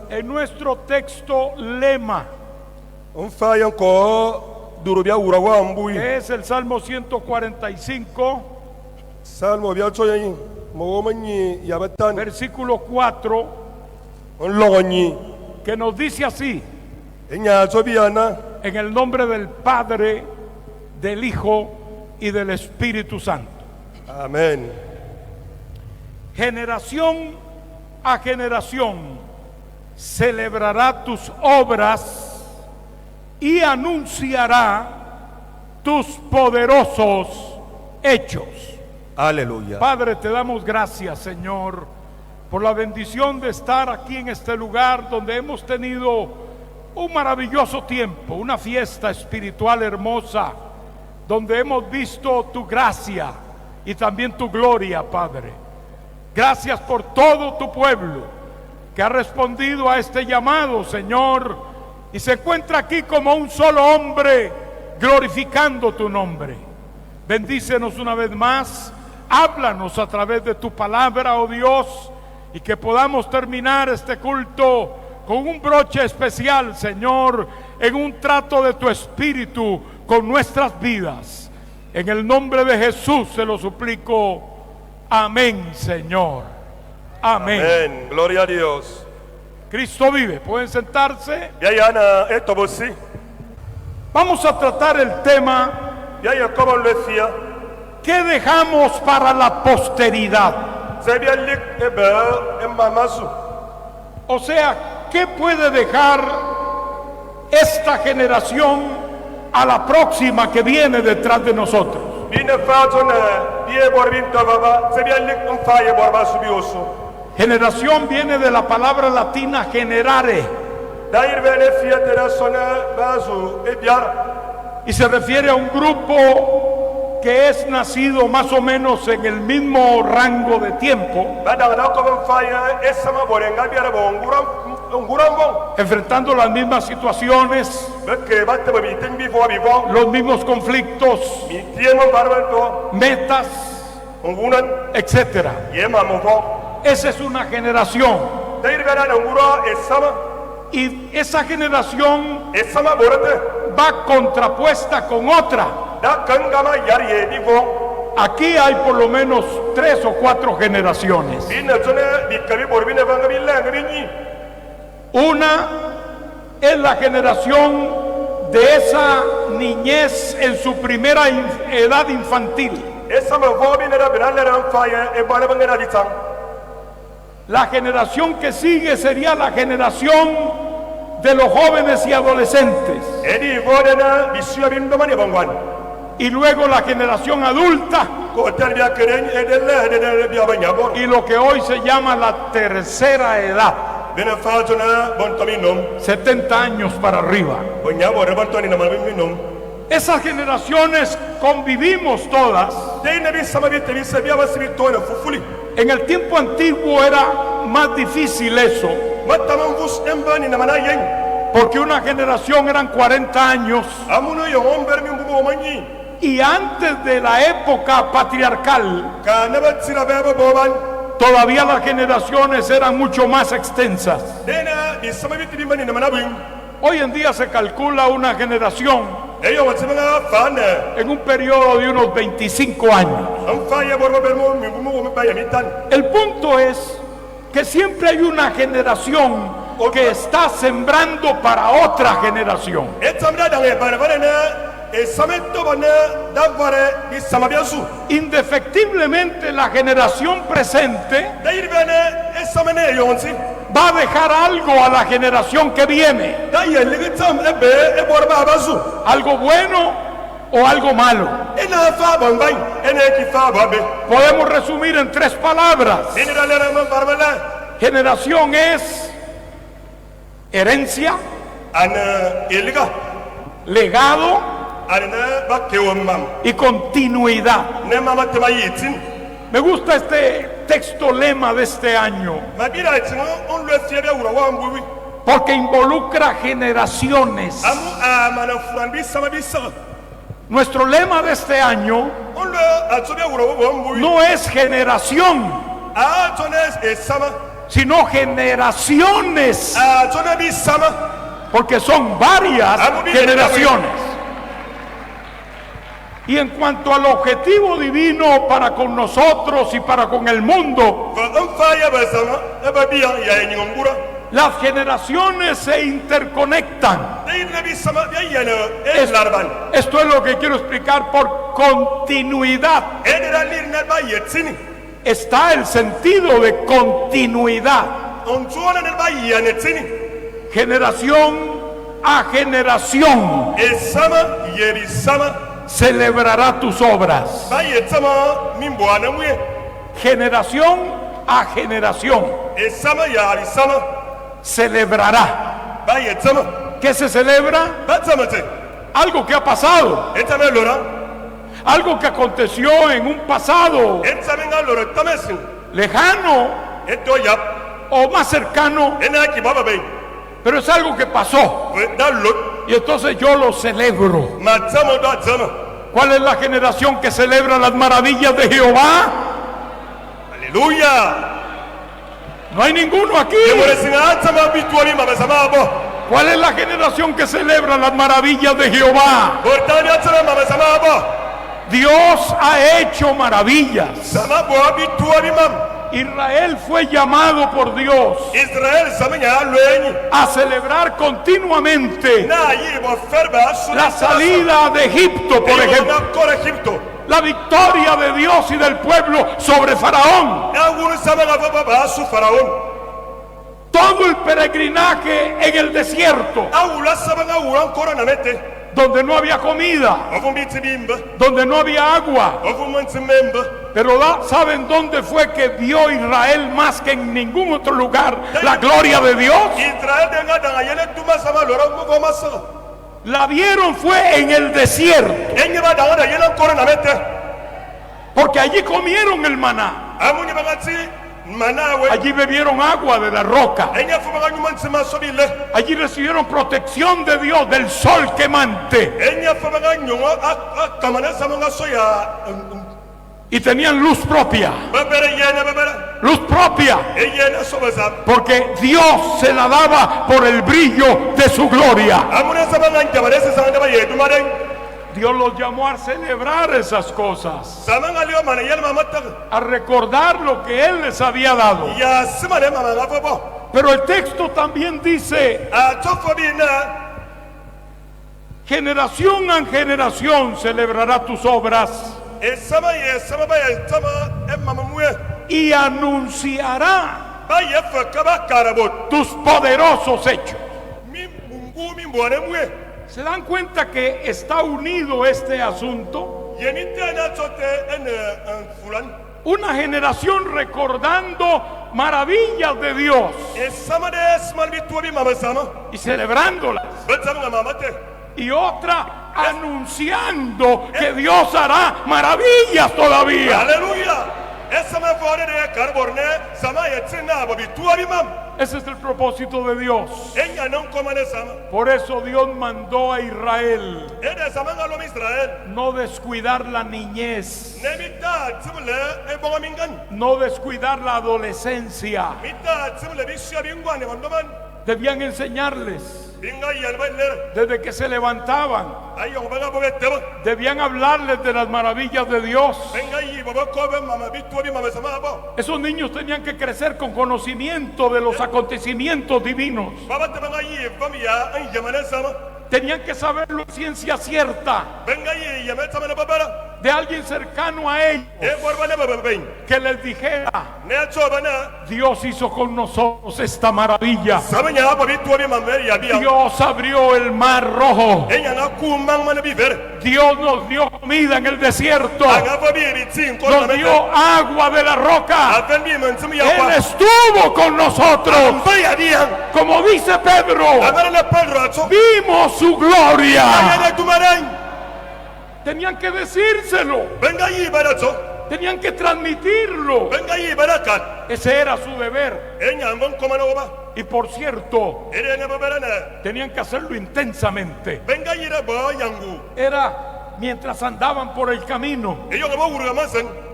En nuestro texto lema, que es el Salmo 145, versículo 4, que nos dice así: en el nombre del Padre, del Hijo y del Espíritu Santo. Amén. Generación a generación celebrará tus obras y anunciará tus poderosos hechos. Aleluya. Padre, te damos gracias, Señor, por la bendición de estar aquí en este lugar donde hemos tenido un maravilloso tiempo, una fiesta espiritual hermosa, donde hemos visto tu gracia y también tu gloria, Padre. Gracias por todo tu pueblo que ha respondido a este llamado, Señor, y se encuentra aquí como un solo hombre glorificando tu nombre. Bendícenos una vez más, háblanos a través de tu palabra, oh Dios, y que podamos terminar este culto con un broche especial, Señor, en un trato de tu Espíritu con nuestras vidas. En el nombre de Jesús se lo suplico. Amén, Señor. Amén. Amén. Gloria a Dios. Cristo vive. Pueden sentarse. Vamos a tratar el tema: ¿qué dejamos para la posteridad? O sea, ¿qué puede dejar esta generación a la próxima que viene detrás de nosotros? Generación viene de la palabra latina generare y se refiere a un grupo que es nacido más o menos en el mismo rango de tiempo, enfrentando las mismas situaciones, los mismos conflictos, metas, etcétera. Esa es una generación, y esa generación va contrapuesta con otra. Aquí hay por lo menos 3 o 4 generaciones. Una es la generación de esa niñez en su primera edad infantil. La generación que sigue sería la generación de los jóvenes y adolescentes. Y luego la generación adulta, y lo que hoy se llama la tercera edad, 70 años para arriba. Esas generaciones convivimos todas. En el tiempo antiguo era más difícil eso, porque una generación eran 40 años, y antes de la época patriarcal todavía las generaciones eran mucho más extensas. Hoy en día se calcula una generación en un periodo de unos 25 años. El punto es que siempre hay una generación que está sembrando para otra generación. Indefectiblemente la generación presente va a dejar algo a la generación que viene, algo bueno o algo malo. Podemos resumir en 3 palabras. Generación es herencia, legado y continuidad. Me gusta este texto lema de este año, porque involucra generaciones. Nuestro lema de este año no es generación, sino generaciones, Zona bi sama. porque son varias generaciones. Y en cuanto al objetivo divino para con nosotros y para con el mundo, las generaciones se interconectan. Esto es lo que quiero explicar por continuidad. Está el sentido de continuidad. Generación a generación celebrará tus obras. Generación a generación celebrará. ¿Qué se celebra? Algo que ha pasado, algo que aconteció en un pasado lejano o más cercano, pero es algo que pasó y entonces yo lo celebro. ¿Cuál es la generación que celebra las maravillas de Jehová? Aleluya. No hay ninguno aquí. ¿Cuál es la generación que celebra las maravillas de Jehová? Dios ha hecho maravillas. Israel fue llamado por Dios a celebrar continuamente la salida de Egipto, por ejemplo, la victoria de Dios y del pueblo sobre Faraón, todo el peregrinaje en el desierto, donde no había comida, donde no había agua. Pero ¿saben dónde fue que vio Israel más que en ningún otro lugar la gloria de Dios? La vieron fue en el desierto, porque allí comieron el maná, allí bebieron agua de la roca, allí recibieron protección de Dios del sol quemante, y tenían luz propia. Luz propia, porque Dios se la daba por el brillo de su gloria. Dios los llamó a celebrar esas cosas, a recordar lo que Él les había dado. Pero el texto también dice: generación a generación celebrará tus obras y anunciará tus poderosos hechos. ¿Se dan cuenta que está unido este asunto? Una generación recordando maravillas de Dios y celebrándolas, y otra anunciando que Dios hará maravillas todavía. Aleluya. Ese es el propósito de Dios. Por eso Dios mandó a Israel no descuidar la niñez, no descuidar la adolescencia. Debían enseñarles desde que se levantaban. Debían hablarles de las maravillas de Dios. Esos niños tenían que crecer con conocimiento de los acontecimientos divinos. Tenían que saberlo en ciencia cierta, de alguien cercano a ellos, que les dijera: Dios hizo con nosotros esta maravilla. Dios abrió el mar rojo. Dios nos dio comida en el desierto. Nos dio agua de la roca. Él estuvo con nosotros. Como dice Pedro, vimos su gloria. Tenían que decírselo, tenían que transmitirlo. Ese era su deber. Y por cierto, tenían que hacerlo intensamente. Era mientras andaban por el camino,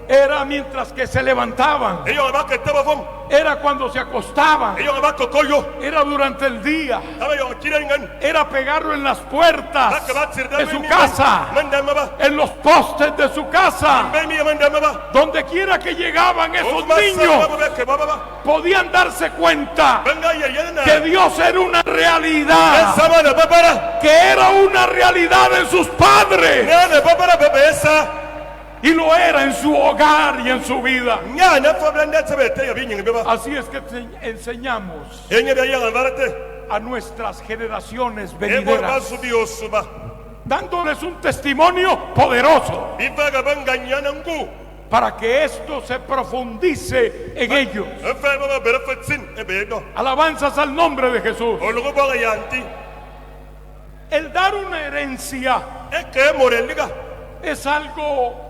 Era mientras que se levantaban, Eyo ba ke taba vom. era cuando se acostaban, Eyo ba ko koyo. era durante el día, Taba yo kirengan. era pegarlo en las puertas Ba ke ba tsirda de su casa, Manda maba. en los postes de su casa. Be mi manda maba. Donde quiera que llegaban esos Ba niños, ke baba. podían darse cuenta Benga ye yana. que Dios era una realidad, Sama na babara. que era una realidad en sus padres, Na babara babesa. y lo era en su hogar y en su vida. Nya na fablanda tsebete ya binying beba. Así es que enseñamos Enye be ya barate. a nuestras generaciones Ebo ba venideras, subi osuba. dándoles un testimonio poderoso Bifa ga banga nyana ngu. para que esto se profundice en ellos. Efa baba berfatsin ebedo. Alabanzas al nombre de Jesús. Olugo ba yanti. El dar una herencia Eke moreliga. es algo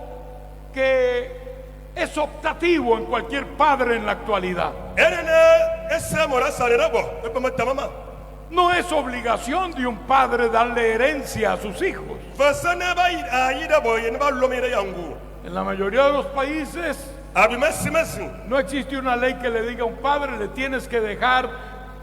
que es optativo en cualquier padre en la actualidad. Erene ese mora salera bo. Epa matamama. No es obligación de un padre darle herencia a sus hijos. Fasana ba ayida bo yen ba lomire yangu. En la mayoría de los países Abi messi. no existe una ley que le diga a un padre le tienes que dejar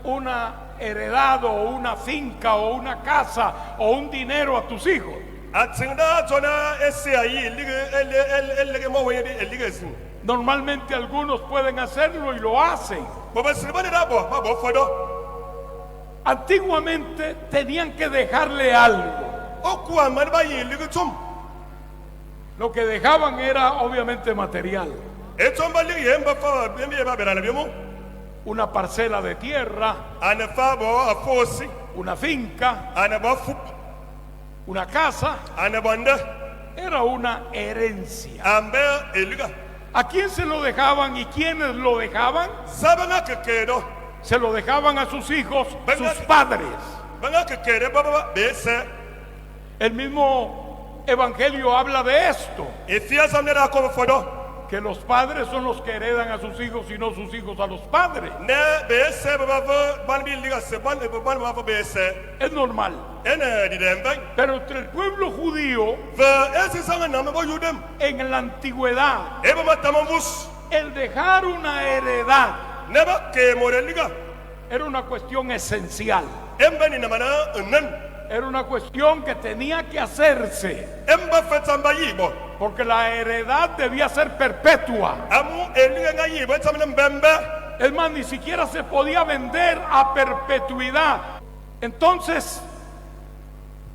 una heredad o una finca o una casa o un dinero a tus hijos. Atsinda zona ese ayi lige mo weyedi elige sin. Normalmente algunos pueden hacerlo y lo hacen. Baba silbane da bo ba bo fodo. Antiguamente tenían que dejarle algo. Oku amal ba yi lige tum. Lo que dejaban era obviamente material. Etom ba lige yemba fa bembe ba berana bemo. Una parcela de tierra, Ana fa bo afosi. una finca, Ana ba fup. una casa. Ana banda. Era una herencia. Ambe eliga. ¿A quién se lo dejaban y quiénes lo dejaban? Sabanga kekedo. Se lo dejaban a sus hijos, Venga. sus padres. Banga kekede baba bese. El mismo Evangelio habla de esto, Efia samnera ko fodo. que los padres son los que heredan a sus hijos y no sus hijos a los padres. Ne bese baba ban bi liga se ban baba bese. Es normal. Ene di demben. Pero entre el pueblo judío, Ve ese sanga na mo yudem. en la antigüedad, Eba matamambus. el dejar una heredad Neba ke moreliga. era una cuestión esencial. Emba ni namana nen. Era una cuestión que tenía que hacerse, Emba fetsamba yibo. porque la heredad debía ser perpetua. Amu eliga nga yibo tamna mbembe. Es más, ni siquiera se podía vender a perpetuidad. Entonces,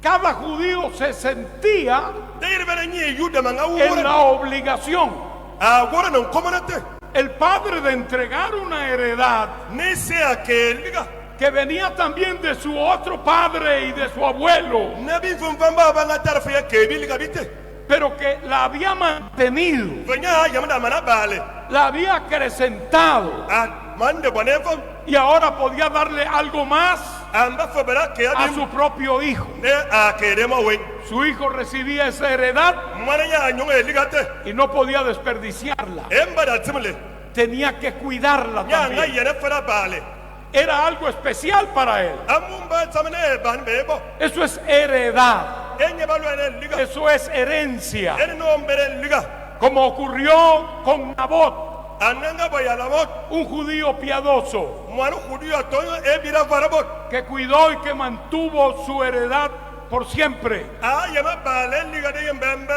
cada judío se sentía Deir bere nyi yude manga en la wura. obligación, Wura non komonate. el padre, de entregar una heredad Ne sea ke eliga. que venía también de su otro padre y de su abuelo, Nabi fumfamba banga tarfa ya ke biliga bite. pero que la había mantenido, Fanya yamana mana bale. la había acrecentado, Mande bonefam. y ahora podía darle algo más Amba fobera ke a adim. su propio hijo. Ne a ke demo wen. Su hijo recibía esa heredad Mana ya nyong eliga te. y no podía desperdiciarla. Emba da timle. Tenía que cuidarla Ya nga también. yene fera bale. Era algo especial para él. Amumba tamne ban bebo. Eso es heredad. Enye balu ene liga. Eso es herencia. Ene no mbere liga. Como ocurrió con Nabot, Ananga bayalamot. un judío piadoso Manu judio toyo ebira farabot. que cuidó y que mantuvo su heredad por siempre. Yama bale liga de mbembe.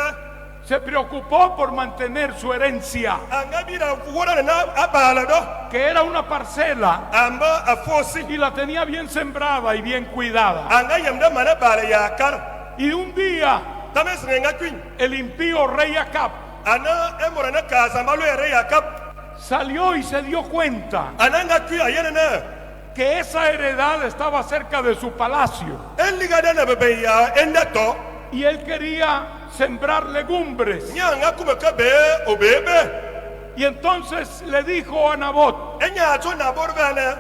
Se preocupó por mantener su herencia, Anga bira wora na abala do. que era una parcela, Amba afosi. y la tenía bien sembrada y bien cuidada. Anga yamda mana bale yakar. Y un día Tames nga kwin. el impío rey Acab Ana emora na kaza malu ere yakap. salió y se dio cuenta Ananga kwi ayene na. que esa heredad estaba cerca de su palacio, En liga de na bebe ya endato. y él quería sembrar legumbres. Nyanga kumeka be obebe. Y entonces le dijo a Nabot: Enya to na borbana.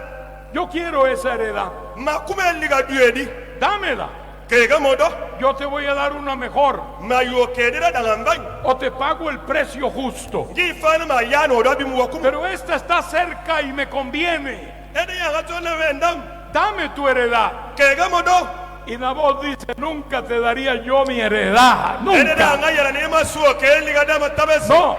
yo quiero esa heredad, Ma kume liga duedi. dámela, Kega modo. yo te voy a dar una mejor, Ma yo kedira dalamban. o te pago el precio justo, Gi fana ma yano do bi mu wakum. pero esta está cerca y me conviene, Ene ya to na vendam. dame tu heredad. Kega modo. Y Nabot dice: nunca te daría yo mi heredad, Ene da nunca. nga yara ne ma suo ke liga da ma tabes. No,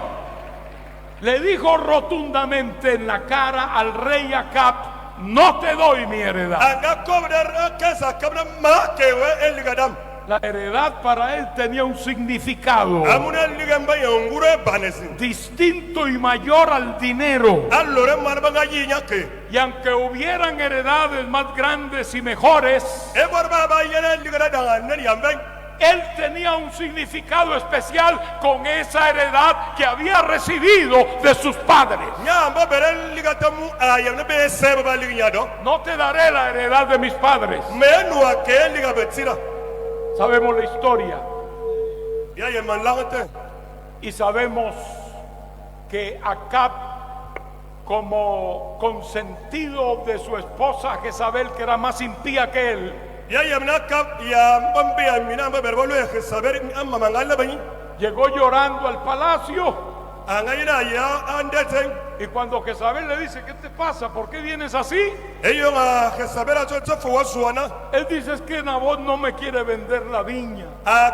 le dijo rotundamente en la cara al rey Acab: no te doy mi heredad. anga kobda kasa kabna ma kewe eligadam La heredad para él tenía un significado amuna ligamba yongure banesin distinto y mayor al dinero. allore marbanga yinyake Y aunque hubieran heredades más grandes y mejores, e borba ba yana ligada danga nen yamben él tenía un significado especial con esa heredad que había recibido de sus padres. nyamba beren ligatamu ayamne be sebe ba ligyado No te daré la heredad de mis padres. menu ake ligabetira Sabemos la historia ya yeman langate y sabemos que Acab, como consentido de su esposa Jezabel, que era más impía que él, ya yemna kap ya mbambe amina ba berbolo ya saber amma mangala bani llegó llorando al palacio. angayina ya andeten Y cuando Jezabel le dice: ¿qué te pasa? ¿Por qué vienes así? eyo nga sabera tsofu wasuana Él dice: es que Nabot no me quiere vender la viña.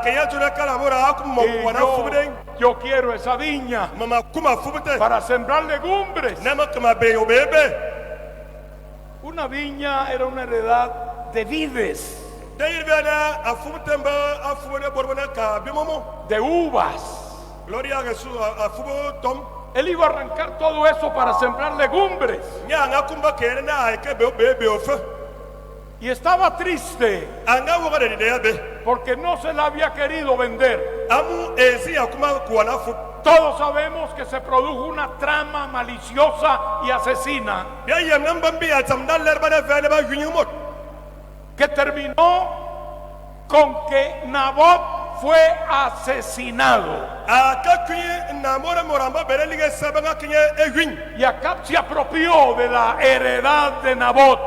que ya tuna kalabora akuma Y wana fubden yo quiero esa viña mama kuma fubte para sembrar legumbres. nama kama beyo bebe Una viña era una heredad de vides, dayir bana afubte mba afubne borbona ka bimomo de uvas. gloria ga su afubo tom Él iba a arrancar todo eso para sembrar legumbres. nya nga kumba kene na ke bebe ofe Y estaba triste anga woga de debe porque no se la había querido vender. amu ezi akuma kuana fu Todos sabemos que se produjo una trama maliciosa y asesina ya yemna mbambi atamdal lerbana vele ba yunyumot que terminó con que Nabot fue asesinado. akakuye na mora moramba bere lige sabanga kinye ewin Y Acab se apropió de la heredad de Nabot.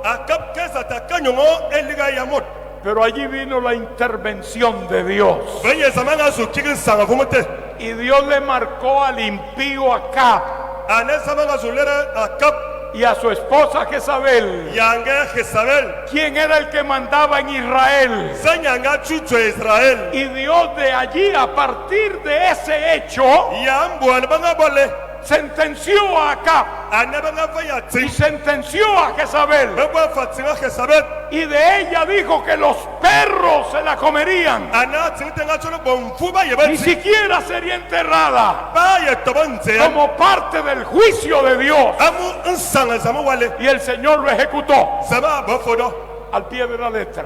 akap kesa takanyongo eliga yamot Pero allí vino la intervención de Dios. benye zamanga su kigin sanga fumete Y Dios le marcó al impío Acab ane zamanga su lera akap y a su esposa Jezabel yange Jezabel quién era el que mandaba en Israel. sanyanga chucho Israel Y Dios de allí, a partir de ese hecho, yambu anbanga bole sentenció a Acab ane banga vaya y tin sentenció a Jezabel. baba fatinga Jezabel Y de ella dijo que los perros se la comerían. ana tintenga chono bomfuba Ni yebati siquiera sería enterrada, ba yetobonze como parte del juicio de Dios. amu nsanga zamu wale Y el Señor lo ejecutó zaba bofodo al pie de la letra.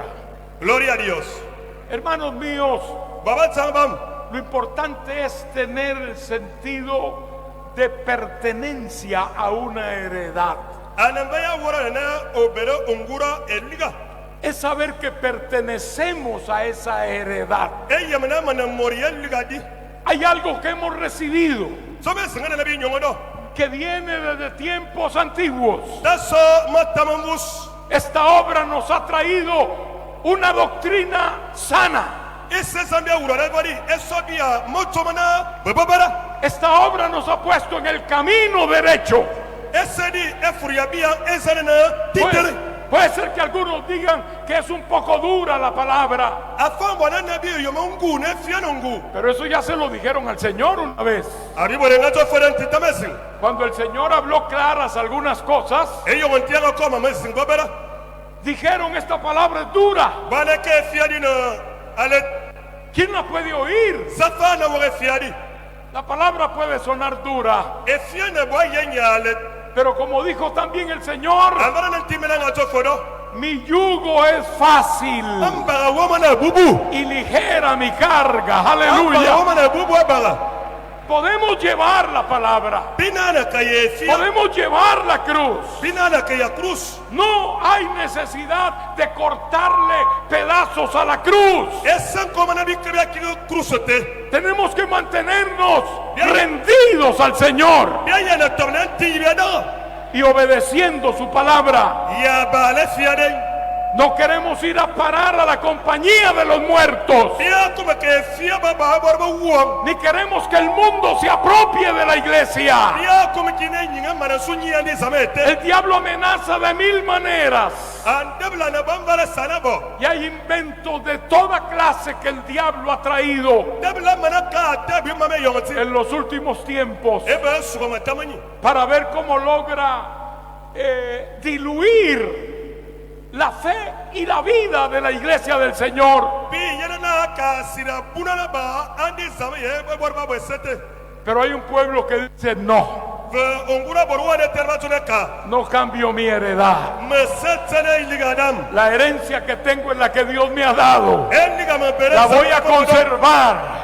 gloria a Dios Hermanos míos, baba tsambam lo importante es tener el sentido de pertenencia a una heredad. anambaya wora na obere ungura eliga Es saber que pertenecemos a esa heredad. eyamna mana moriel liga di Hay algo que hemos recibido sobe singana na bi nyongodo que viene desde tiempos antiguos. daso matamambus Esta obra nos ha traído una doctrina sana. ese zambia wura bari esobia motomana babara Esta obra nos ha puesto en el camino derecho. ese di efuria bia ezana titere Puede ser que algunos digan que es un poco dura la palabra, afambo na nabi yomongu ne fianongu pero eso ya se lo dijeron al Señor una vez. ari bore ngato forenti tamesin Cuando el Señor habló claras algunas cosas, eyo montianga koma mesin babara dijeron: esta palabra es dura. bana ke fiadi na ale ¿Quién la puede oír? safana wore fiadi La palabra puede sonar dura, e fiane boye nyale pero como dijo también el Señor, amara na timela ngato fodo mi yugo es fácil amba womana bubu y ligera mi carga. amba Aleluya. womana bubu abara Podemos llevar la palabra, binana kaye fia podemos llevar la cruz. binana kaya cruz No hay necesidad de cortarle pedazos a la cruz. esan komana bikabya kigo cruzote Tenemos que mantenernos rendidos al Señor biya na tomna tibeda y obedeciendo su palabra. ya bale fiade No queremos ir a parar a la compañía de los muertos, biya kuma ke fia baba borba wuam ni queremos que el mundo se apropie de la iglesia. biya kuma kine nyinga mana sunyi andi samete El diablo amenaza de mil maneras andebla bambara sanabo Y hay inventos de toda clase que el diablo ha traído debla manaka tabi mame yongoti en los últimos tiempos ebe sugoma tamani para ver cómo logra diluir la fe y la vida de la iglesia del Señor. bi yana ka sira bunana ba andi samaye borba bosete Pero hay un pueblo que dice no, ve ongura borwa de terbatuna ka no cambio mi heredad. mesetene iligadam La herencia que tengo es la que Dios me ha dado. endiga me pere La voy a conservar.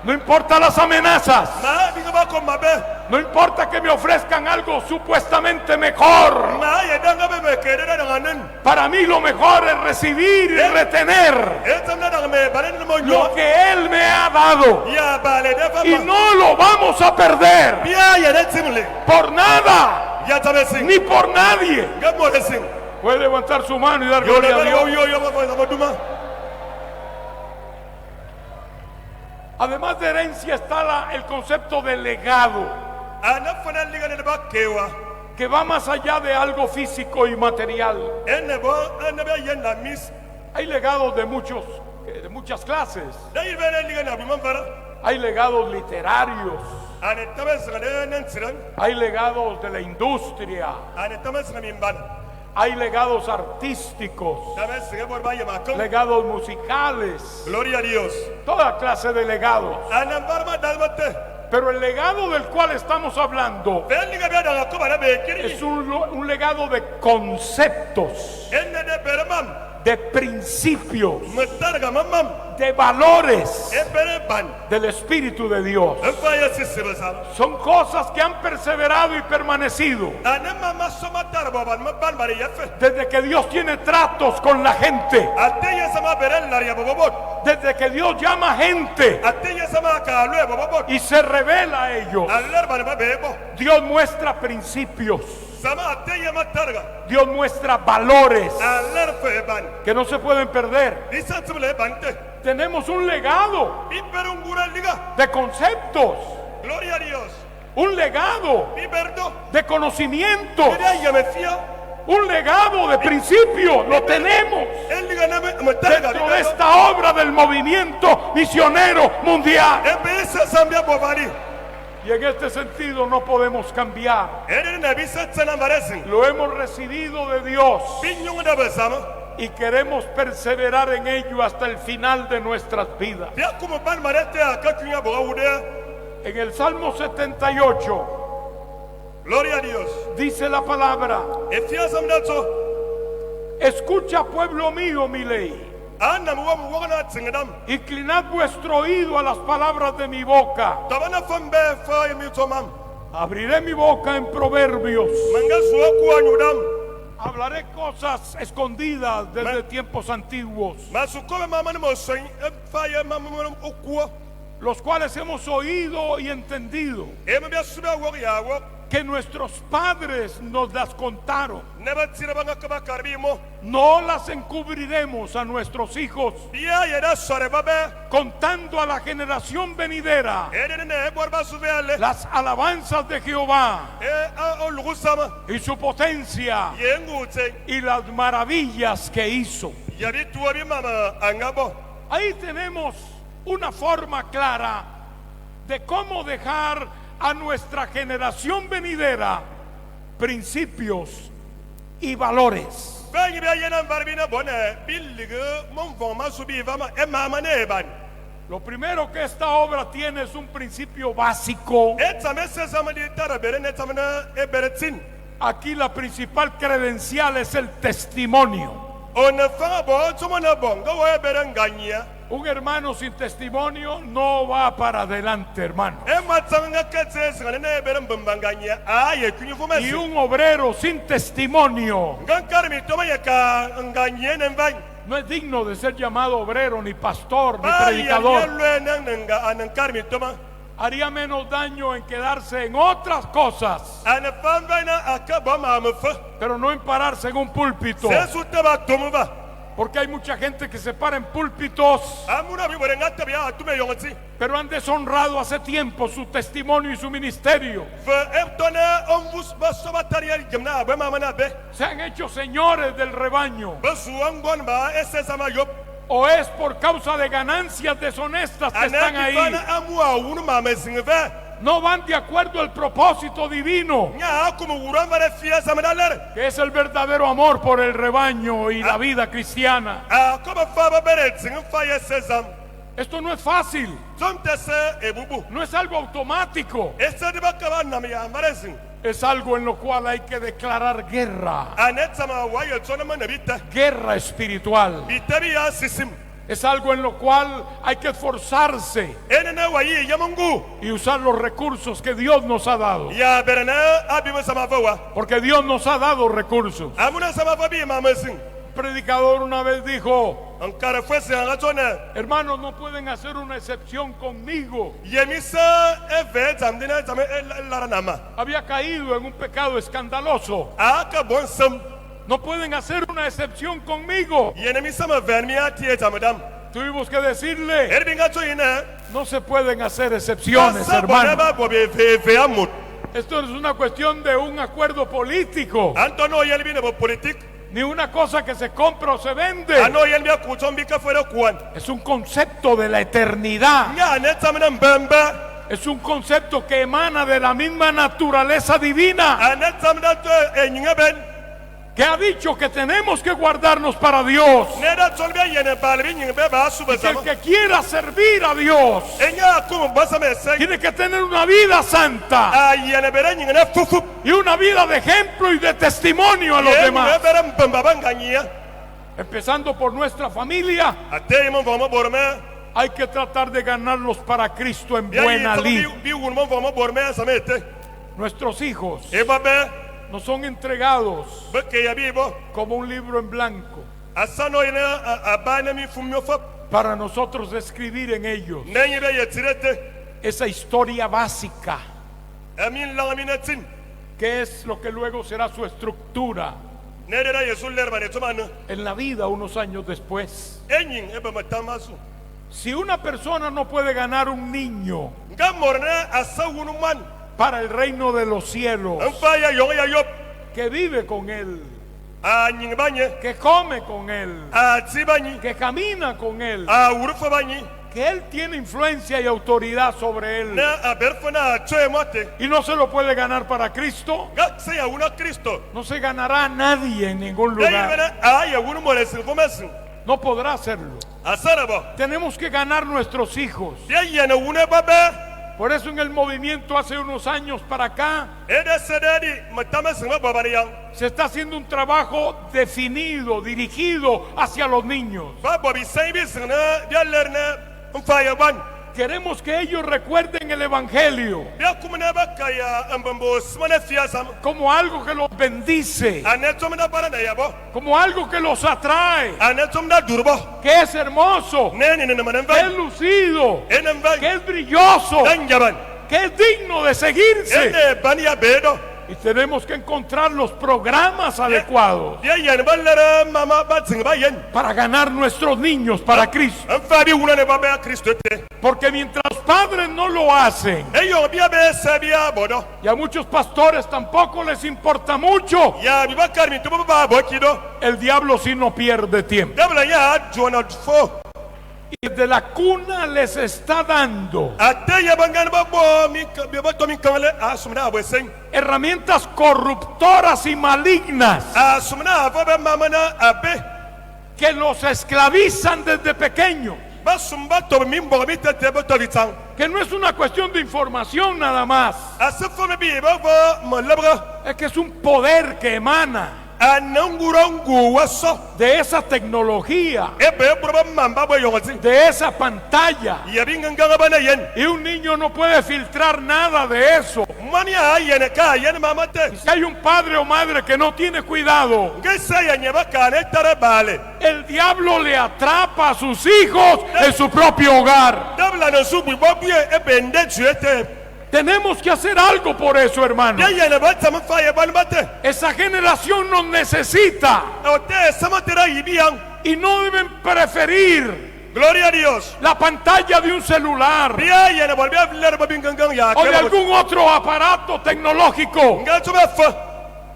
No importa las amenazas. ma biga ba ko mabe No importa que me ofrezcan algo supuestamente mejor. ma ye danga be me kede da nganen Para mí lo mejor es recibir y retener etamna da me balen mo lo nyo que Él me ha dado. ya bale de Y fama no lo vamos a perder bia ye de timle por nada ya tabesin ni por nadie. gamo desin Puede levantar su mano y dar yo le gloria a yo Dios. yo mo duma Además de herencia está el concepto de legado, ana fana liga ne ba kewa que va más allá de algo físico y material. ene bo ene be ye na mis Hay legados de muchas clases. da yir be liga na bi man fara Hay legados literarios, ane tabes ne nan tsiran hay legados de la industria, ane tabes ne min ban hay legados artísticos, tabes ne bor ba ye ma kom legados musicales, gloria a Dios toda clase de legados. ana barma dalmate Pero el legado del cual estamos hablando be liga be da ko bara be kiri es un legado de conceptos, ene de bermam de principios, mutarga mamam de valores e bere ban del Espíritu de Dios. e fa ye sisebe sa Son cosas que han perseverado y permanecido ana mama soma tarbo ban ma ban bare yefe desde que Dios tiene tratos con la gente, ateye sama bere laria bobot desde que Dios llama gente ateye sama ka lwe bobot y se revela a ellos. aler ban ba bebo Dios muestra principios, sama ateye matarga Dios muestra valores aler fe ban que no se pueden perder. bisatsule bante Tenemos un legado bibere ngura liga de conceptos, gloria a Dios un legado biberdo de conocimientos, ere ye me fia un legado de principios. Lo tenemos en liga na matarga dentro de esta obra del movimiento misionero mundial. e be sa sambia bobali Y en este sentido no podemos cambiar. ere na bisatsana maresin Lo hemos recibido de Dios binyung da besama y queremos perseverar en ello hasta el final de nuestras vidas. bia kuma ban marete akakunya bogawude En el Salmo 78 gloria a Dios dice la palabra: e fia samdatso escucha, pueblo mío, mi ley. anna mu wam wogna tsingdam Inclinad vuestro oído a las palabras de mi boca. tabana fambe fa yemi tomam Abriré mi boca en proverbios. manga suwa ku anyudam Hablaré cosas escondidas desde tiempos antiguos, masukobe mama ni mo soin e fa ye mama mo okuwa los cuales hemos oído y entendido, e me bia suba wog ya wog que nuestros padres nos las contaron. ne ba tira banga kaba karbi mo No las encubriremos a nuestros hijos, bia ye da sore babe contando a la generación venidera e de ne borba suvele las alabanzas de Jehová e a olugusama y su potencia ye ngute y las maravillas que hizo. yabi tuwa bi mama angabo Ahí tenemos una forma clara de cómo dejar a nuestra generación venidera principios y valores. bangi bia ye na barbina bone billige mon voma subi vama e mama ne ban Lo primero que esta obra tiene es un principio básico. etame sesama di tara bere ne tamana e beretin Aquí la principal credencial es el testimonio. ona fa bo tumana bonga wo e bere nganya Un hermano sin testimonio no va para adelante, hermano. e matanga ketse singane ne bere mbambanganya a ye kunyu fuma Y si un obrero sin testimonio ngankar mi toma ye ka nganye ne van no es digno de ser llamado obrero, ni pastor, ni ba ye predicador. lwe nanga anankar mi toma Haría menos daño en quedarse en otras cosas, ana famba na akaba ma mfa pero no en pararse en un púlpito. se su taba tomuba Porque hay mucha gente que se para en púlpitos, amuna bi wore ngata bi atume yongoti pero han deshonrado hace tiempo su testimonio y su ministerio. fa ebtona onvus basoba tariel gemna ba mamana be Se han hecho señores del rebaño. basu angon ba esesama yop ¿O es por causa de ganancias deshonestas que están anaki ahí? fana amua unu mama singve No van de acuerdo al propósito divino, nya kuma wuran bare fia samadaler que es el verdadero amor por el rebaño y la vida cristiana. kuma fa ba bere singfa yesesam Esto no es fácil, somtese ebubu no es algo automático, esedi bakaba nam ya maresin es algo en lo cual hay que declarar guerra, anetsama wayo tsona manabita guerra espiritual. bitabi ya sisim Es algo en lo cual hay que esforzarse enena wayi yamungu y usar los recursos que Dios nos ha dado, ya berena abimu sama fawa porque Dios nos ha dado recursos. amuna sama fabi mamasin Un predicador una vez dijo: ankara fuese angatona hermanos, no pueden hacer una excepción conmigo. yemisa eve zamdina zame laranama Había caído en un pecado escandaloso. aka bonsam No pueden hacer una excepción conmigo. yenemisa ma vermia tie zamadam Tuvimos que decirle: erbinga toyina no se pueden hacer excepciones, hermano. hermano bobe ve amut Esto no es una cuestión de un acuerdo político, antono yelbine bo politik ni una cosa que se compra o se vende. ano yelbia kutombi ka fuera kuan Es un concepto de la eternidad. nya ne zamana mbamba Es un concepto que emana de la misma naturaleza divina, ane zamana to enyinga ben que ha dicho que tenemos que guardarnos para Dios. ne da tolbia yene balbi nyinga be ba suba Que el zama que quiera servir a Dios enya kum basame se tiene que tener una vida santa yene bere nyinga ne fufu y una vida de ejemplo y de testimonio a los yene demás. bere mbamba banganyia Empezando por nuestra familia, ate mo voma borme hay que tratar de ganarlos para Cristo en ya buena yi lid. bi wun mo voma borme samete Nuestros hijos e babe nos son entregados beke ya bibo como un libro en blanco asano ina abana mi fumyo fap para nosotros escribir en ellos nenyi be yetirete esa historia básica, amin langaminatin que es lo que luego será su estructura ne de yesul lerbane tumana en la vida unos años después. enyin e ba matamasu Si una persona no puede ganar un niño ngamorna asawunu man para el reino de los cielos, anfa ya yong ya yop que vive con él, nying banye que come con él, tibani que camina con él, urufa banye que él tiene influencia y autoridad sobre él, na aberfana choe mote y no se lo puede ganar para Cristo, ga se ya una Cristo no se ganará a nadie en ningún ya lugar. yibena ya wunu mo lesin fomesin No podrá hacerlo. asaraba Tenemos que ganar nuestros hijos. ya yana wuna babe Por eso en el movimiento hace unos años para acá ede sedadi matamasin ma babari yang se está haciendo un trabajo definido, dirigido hacia los niños. ba bobi sai bi sina ya lerna mfa ya ban Queremos que ellos recuerden el Evangelio ya kumna baka ya ambambo smana fiasam como algo que los bendice, anetomna barana yabo como algo que los atrae, anetomna durbo que es hermoso, nene ne manan que es ban lucido, enen ban que es brilloso, dan jaban que es digno de seguirse. ene ban ya bedo Y tenemos que encontrar los programas adecuados ya yan ballara mama batin bayen para ganar nuestros niños para Cristo. anfa bi wuna ne babe Kristo te Porque mientras los padres no lo hacen, eyo bia be sabia bodo y a muchos pastores tampoco les importa mucho, ya bi bakar mi tuba ba bokido el diablo sí no pierde tiempo. dabla ya jona fo Y desde la cuna les está dando ate ya bangan ba bo mi bi ba to mi kanle asumna abesen herramientas corruptoras y malignas asumna ava mama na abe que los esclavizan desde pequeños. basumba to mi mbo mi tete ba to bitan Que no es una cuestión de información nada más, asefo me bi ba bo mo labra es que es un poder que emana anangurangu waso de esa tecnología, ebe proba mamba bo yongoti de esa pantalla. ya bi nganga bana yen Y un niño no puede filtrar nada de eso. mani ayene ka yen mama te Si hay un padre o madre que no tiene cuidado, ngesa ya nyeba ka ne tare bale el diablo le atrapa a sus hijos en su propio hogar. dabla no subu bo bie ebe nde tuete Tenemos que hacer algo por eso, hermano. ya yene ba tam fa ya ban bate Esa generación nos necesita. o te samatera yibian y no deben preferir Gloria a Dios. la pantalla de un celular Bia yene bol bia vler ba bingangang ya. o de algún otro aparato tecnológico Ngal tuba fa.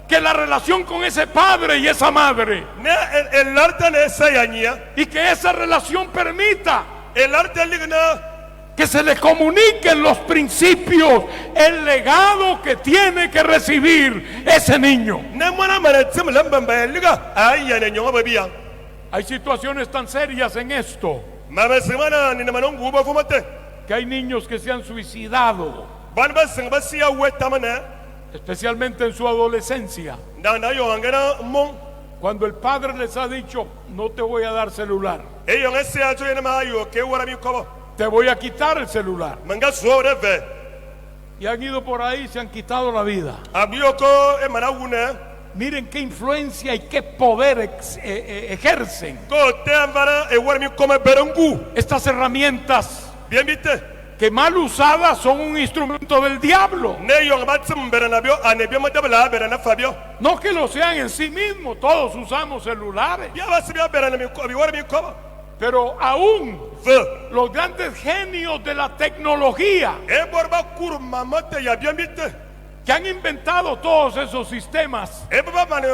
que la relación con ese padre y esa madre, Ne el arte ne sayanya. y que esa relación permita El arte ligna. que se le comuniquen los principios, el legado que tiene que recibir ese niño. Ne mwana mana tim lambamba liga. Ay yene nyonga ba bia. Hay situaciones tan serias en esto Mama semana ni manongu ba fumate. que hay niños que se han suicidado, Ban ba sing ba sia wetamana. especialmente en su adolescencia, Na yo angana mon. cuando el padre les ha dicho: no te voy a dar celular, E yo ngese ajo yene ma yo ke wara mi kobo. te voy a quitar el celular. Manga so de ve. Y han ido por ahí y se han quitado la vida. Abioko e managuna. Miren qué influencia y qué poder ejercen Ko te ambara e wara mi koma berangu. estas herramientas, Bien vite. que mal usadas son un instrumento del diablo. Ne yo ngabatim berana bio ane bio madabla berana fabio. No que lo sean en sí mismos, todos usamos celulares, Bia ba sibia berana mi ko bi wara mi kobo. pero aún Ve. los grandes genios de la tecnología E borba kur mamate ya bien vite. que han inventado todos esos sistemas, E baba mane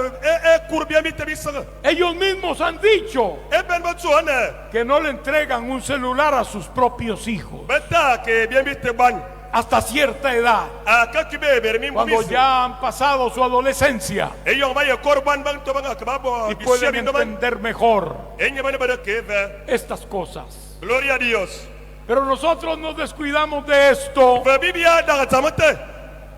kur bien vite bisaga. ellos mismos han dicho E ben ba tuana. que no le entregan un celular a sus propios hijos Beta que bien vite ban. hasta cierta edad, Aka kibe bermi cuando mbisi. ya han pasado su adolescencia E yo ba ya korban ban to banga kababo y pueden bisia ban. entender mejor E nyebane bada ke ve. estas cosas. Gloria a Dios. Pero nosotros nos descuidamos de esto Ve bibia daga tamate.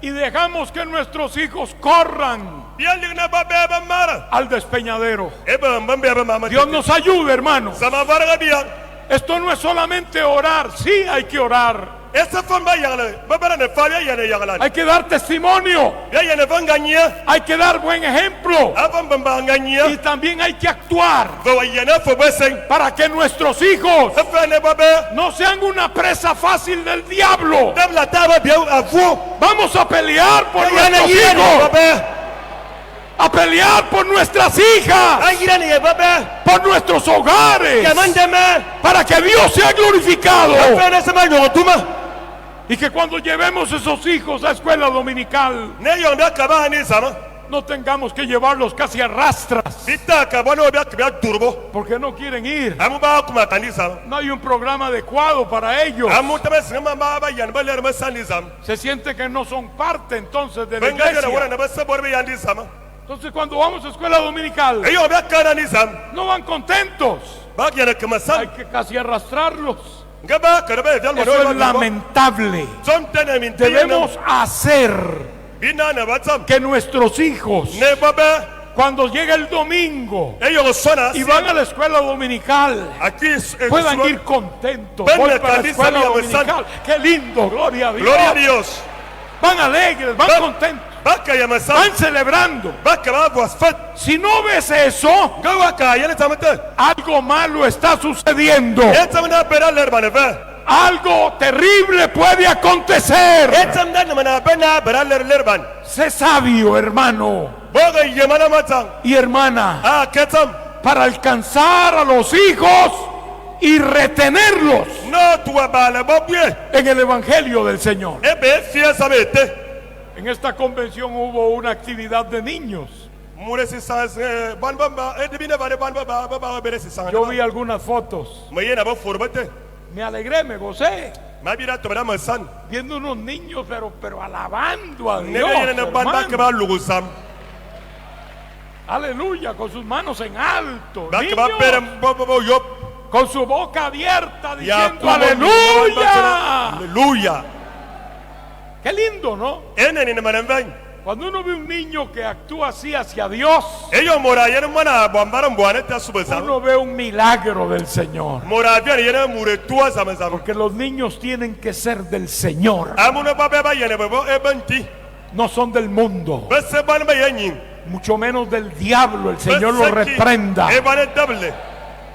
y dejamos que nuestros hijos corran Bia ligna ba be ba mara. al despeñadero. E ba mbambe ba mama. Dios nos ayude, hermanos. Sama varga bia. Esto no es solamente orar, sí hay que orar, Esa famba yangale. Ba bara ne fabia yane yangala. hay que dar testimonio, Bia yane vanganya. hay que dar buen ejemplo Avan bamba nganya. y también hay que actuar Ve yane fo besen. para que nuestros hijos Afa ne ba be. no sean una presa fácil del diablo. Dabla taba bia avu. Vamos a pelear por Yane nuestros yane ba hijos, be. a pelear por nuestras hijas, Ayirane ba be. por nuestros hogares, Yamandeme. para que Dios sea glorificado. Afa ne sama nyotuma. Y que cuando llevemos esos hijos a escuela dominical Ne yonda kaba ni sama. no tengamos que llevarlos casi a rastras Bita ka bono bia kbia turbo. porque no quieren ir. Amu ba kuma kanisa. No hay un programa adecuado para ellos. Amu tabe sinama ba yan ba ler masanizam. Se siente que no son parte entonces de la Benga yara wara iglesia. na ba sabor be yandi sama. Entonces cuando vamos a escuela dominical Eyo bia kana ni sam. no van contentos. Ba yana kama Hay sam. que casi arrastrarlos. Ngaba ka be dal Eso es lamentable. Son tene min Debemos hacer bina na batam. que nuestros hijos, Ne baba. cuando llega el domingo Eyo sona. y van a la escuela dominical, Aquí puedan ir contentos. Ven Voy a para la Caliza, escuela mi dominical. Qué lindo, gloria a Dios. Gloria a Dios. Van alegres, van contentos, Baka ya masam. van celebrando. Baka ba wasfat. Si no ves eso, Gawa ka yana tamata. algo malo está sucediendo. Etam na bera ler banava. Algo terrible puede acontecer. Etam na mana bena bera ler ban. Sé sabio, hermano Boga yemana matan. y hermana, Ah ketam. para alcanzar a los hijos y retenerlos No tuwa bala bobye. en el Evangelio del Señor. Ebe fia sabete. En esta convención hubo una actividad de niños. Muresi sans ban bamba edibina bale ban baba baba beresi sans. Yo vi algunas fotos. Mayena ba forbate. Me alegré, me gocé, Mabira to bera masan. viendo unos niños, pero alabando a Dios, Nebe yana ban ba hermano. ka ba lugusam. Aleluya, con sus manos en alto, Ba ka ba niños, bera bobo yop. con su boca abierta Ya diciendo aleluya. Aleluya. Qué lindo, ¿no? Ene ni manan van. Cuando uno ve un niño que actúa así hacia Dios, Eyo mora yana mana bambaran buane ta subasa. uno ve un milagro del Señor. Mora bian yana mure tua samasa. Porque los niños tienen que ser del Señor, Amuna baba ba yana babo ebanti. no son del mundo, Bese ban ba yanyin. mucho menos del diablo. El Señor lo reprenda. Ebane double.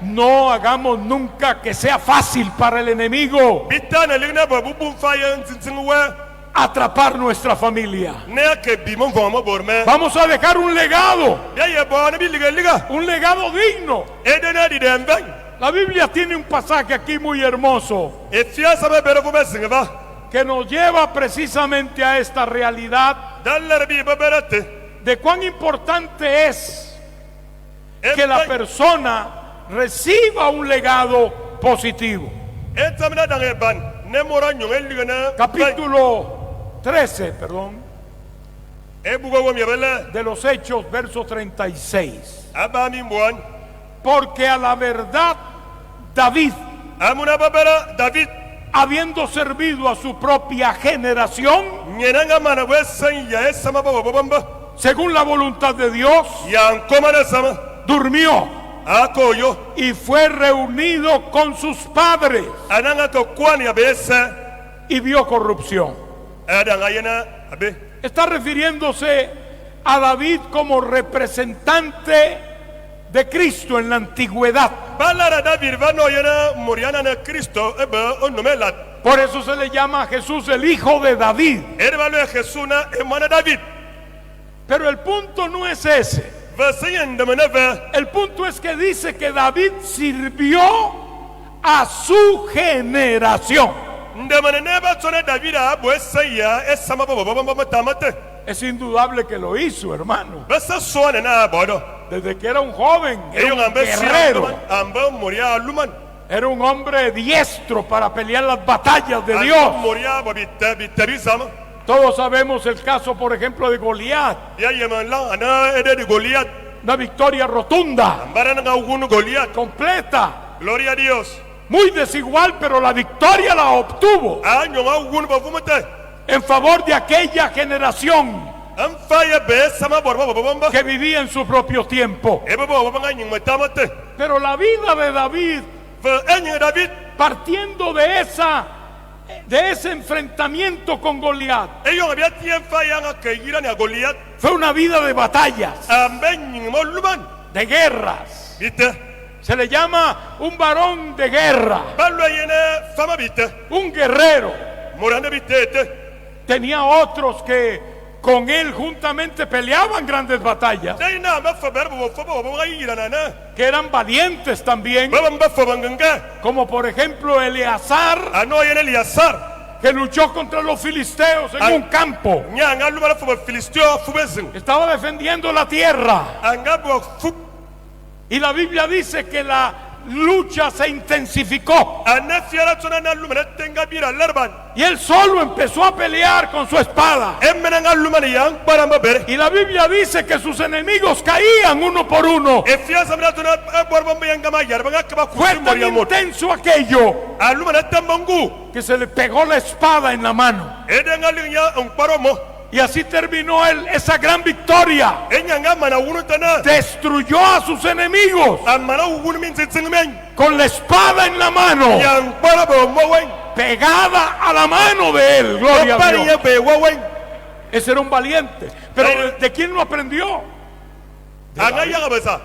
No hagamos nunca que sea fácil para el enemigo Bitana ligna babu bum fayan tintinwa. atrapar nuestra familia. ne ke bi mon vamo borme Vamos a dejar un legado ya ye bo ne bi liga digno. e de na di dem ben La Biblia tiene un pasaje aquí muy hermoso e fia sabe bere fu besinga que nos lleva precisamente a esta realidad daller bi baberate de cuán importante es que la persona reciba un legado positivo. e tamna dange ban ne mora nyong liga na Capítulo 13, perdón, e bugo wo mi bele de los Hechos, verso 36. aba mi mwan Porque a la verdad, David, amuna babera David habiendo servido a su propia generación, nyenanga mana wesan ya esama babo bamba según la voluntad de Dios, ya nkoma na sama durmió akoyo y fue reunido con sus padres ananga to kwani abesa y vio corrupción. adanga yena abe Está refiriéndose a David como representante de Cristo en la antigüedad. balara David vano yena moriana na Cristo ebe onomela Por eso se le llama a Jesús el hijo de David. ervalo Jesuna e mana David Pero el punto no es ese. vasayen de manava El punto es que dice que David sirvió a su generación. de manava tsona David abo esaya esama babo bamba tamate Es indudable que lo hizo, hermano. basa soane na bodo Desde que era un joven, era eyo un ngambe guerrero, amba moria luman era un hombre diestro para pelear las batallas de amba Dios. moria babita bitabisama Todos sabemos el caso, por ejemplo, de Goliat, ya yeman la ana ede de Goliath una victoria rotunda, ambara na ugunu Goliath completa, gloria a Dios muy desigual, pero la victoria la obtuvo anyo ugunu bavumate en favor de aquella generación am faya be sama borba bamba que vivía en su propio tiempo. ebe bo banga nying matamate Pero la vida de David, fa enye David partiendo de ese enfrentamiento con Goliat, eyo bia tien faya nga ke yira na Goliath fue una vida de batallas, ambe nying mo luman de guerras. bite Se le llama un varón de guerra, ballo yene fama bite un guerrero. morande bitete Tenía otros que con él juntamente peleaban grandes batallas, Daina ma fa berbo fa bo banga yira na na que eran valientes también, bamba fa banganga como por ejemplo Eleazar, ano yene Eliasar que luchó contra los filisteos en un campo. nyanga lumara fa filistio fu bezin Estaba defendiendo la tierra. anga bo fu Y la Biblia dice que la lucha se intensificó. ana fiara tsona na lumara tenga bira larban Y él solo empezó a pelear con su espada. emmena nga lumara yang paramba bere Y la Biblia dice que sus enemigos caían uno por uno. e fia samra tona borbamba yang ma yar banga kaba Fue ku tan moria mot intenso aquello alumara tambangu que se le pegó la espada en la mano. e de nga linya on paromo Y así terminó él esa gran victoria. e nyanga mana wunu tana Destruyó a sus enemigos amana wunu min tsing men con la espada en la mano, yang parabo mo wen pegada a la mano de él. Gloria a pari Dios. ye be wo wen Ese era un valiente. Pero ¿de quién lo aprendió? anga yang besa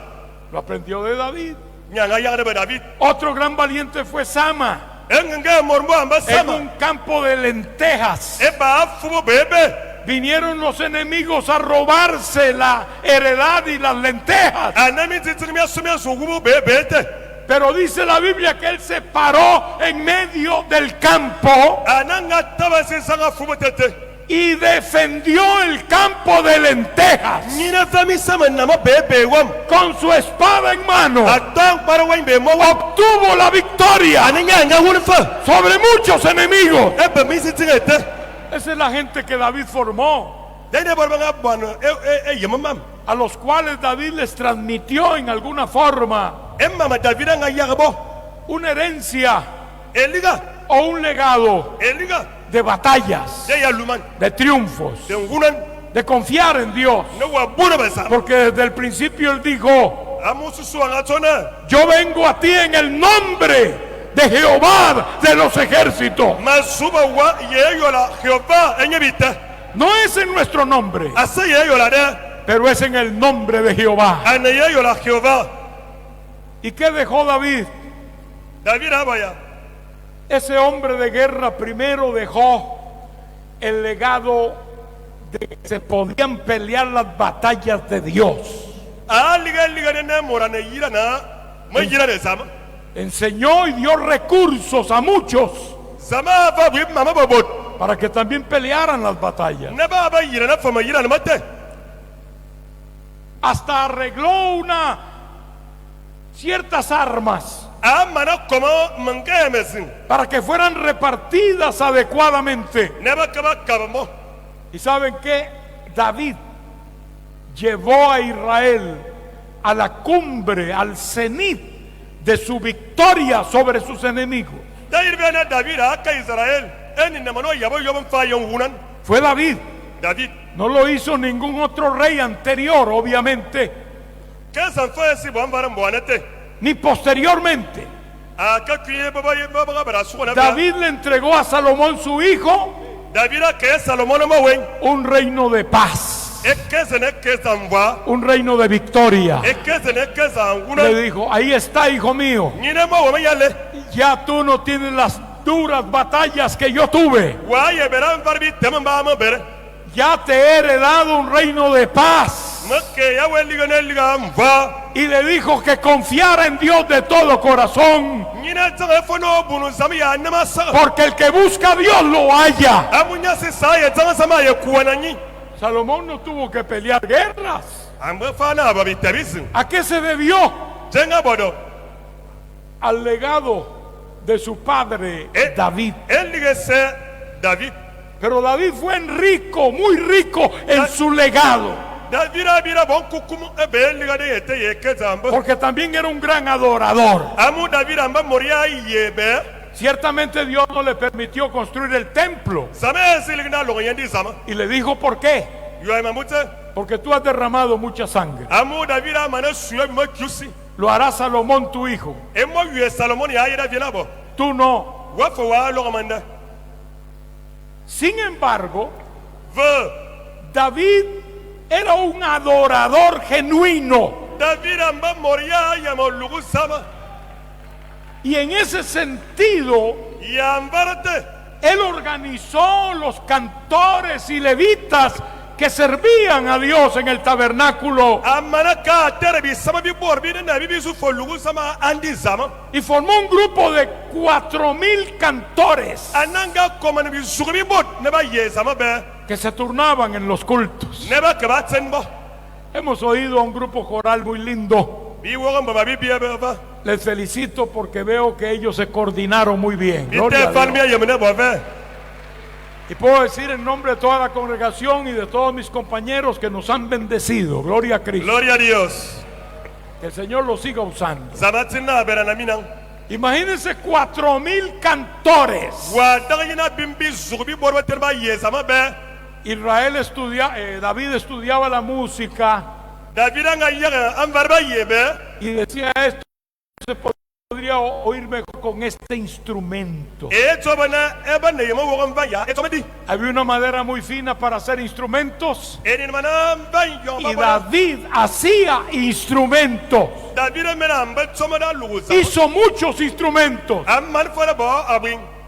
Lo aprendió de David. nyanga yang de David Otro gran valiente fue Sama, nga mormo amba en sama un campo de lentejas. e ba fu bebe Vinieron los enemigos a robarse la heredad y las lentejas. anami tsing mi asumi so gubu bebe te Pero dice la Biblia que él se paró en medio del campo ananga taba se sanga fu betete y defendió el campo de lentejas nyina fami sama na ma bebe wam con su espada en mano. atang para wen be mo wam Obtuvo la victoria ananya nga wunu fa sobre muchos enemigos. e be mi tsing ete Esa es la gente que David formó, Daina barbanga bwana yemam a los cuales David les transmitió en alguna forma emma ma David nga yagbo una herencia eliga o un legado de batallas, de ya luman de triunfos, de ngunan de confiar en Dios. no wa buna besa Porque desde el principio él dijo: amusu su anga tsona yo vengo a ti en el nombre de Jehová de los ejércitos. masuba wa ye yola Jehová enyebita No es en nuestro nombre, asa ye yola de pero es en el nombre de Jehová. ana ye yola Jehová ¿Y qué dejó David? David abaya Ese hombre de guerra primero dejó el legado de que se podían pelear las batallas de Dios. Enseñó y dio recursos a muchos para que también pelearan las batallas. Hasta arregló ciertas armas para que fueran repartidas adecuadamente. ¿Y saben qué? David llevó a Israel a la cumbre, al cenit de su victoria sobre sus enemigos. Fue David. No lo hizo ningún otro rey anterior, obviamente, ni posteriormente. David le entregó a Salomón, su hijo, un reino de paz, un reino de victoria. Le dijo: ahí está, hijo mío, ya tú no tienes las duras batallas que yo tuve. Ya te he heredado un reino de paz. Y le dijo que confiara en Dios de todo corazón, porque el que busca a Dios lo halla. Salomón no tuvo que pelear guerras. ¿A qué se debió? Al legado de su padre David. Pero David fue rico, muy rico en su legado, porque también era un gran adorador. Ciertamente Dios no le permitió construir el templo. Y le dijo: ¿por qué? Porque tú has derramado mucha sangre. Lo hará Salomón, tu hijo. Tú no. Sin embargo, David era un adorador genuino. Y en ese sentido, él organizó los cantores y levitas que servían a Dios en el tabernáculo, y formó un grupo de 4,000 cantores que se turnaban en los cultos. Hemos oído a un grupo coral muy lindo. Les felicito porque veo que ellos se coordinaron muy bien. Gloria a Dios. Y puedo decir en nombre de toda la congregación y de todos mis compañeros que nos han bendecido. Gloria a Cristo. Gloria a Dios. Que el Señor los siga usando. Imagínense 4,000 cantores. David estudiaba la música y decía: esto se podría oír mejor con este instrumento. Había una madera muy fina para hacer instrumentos, y David hacía instrumentos. Hizo muchos instrumentos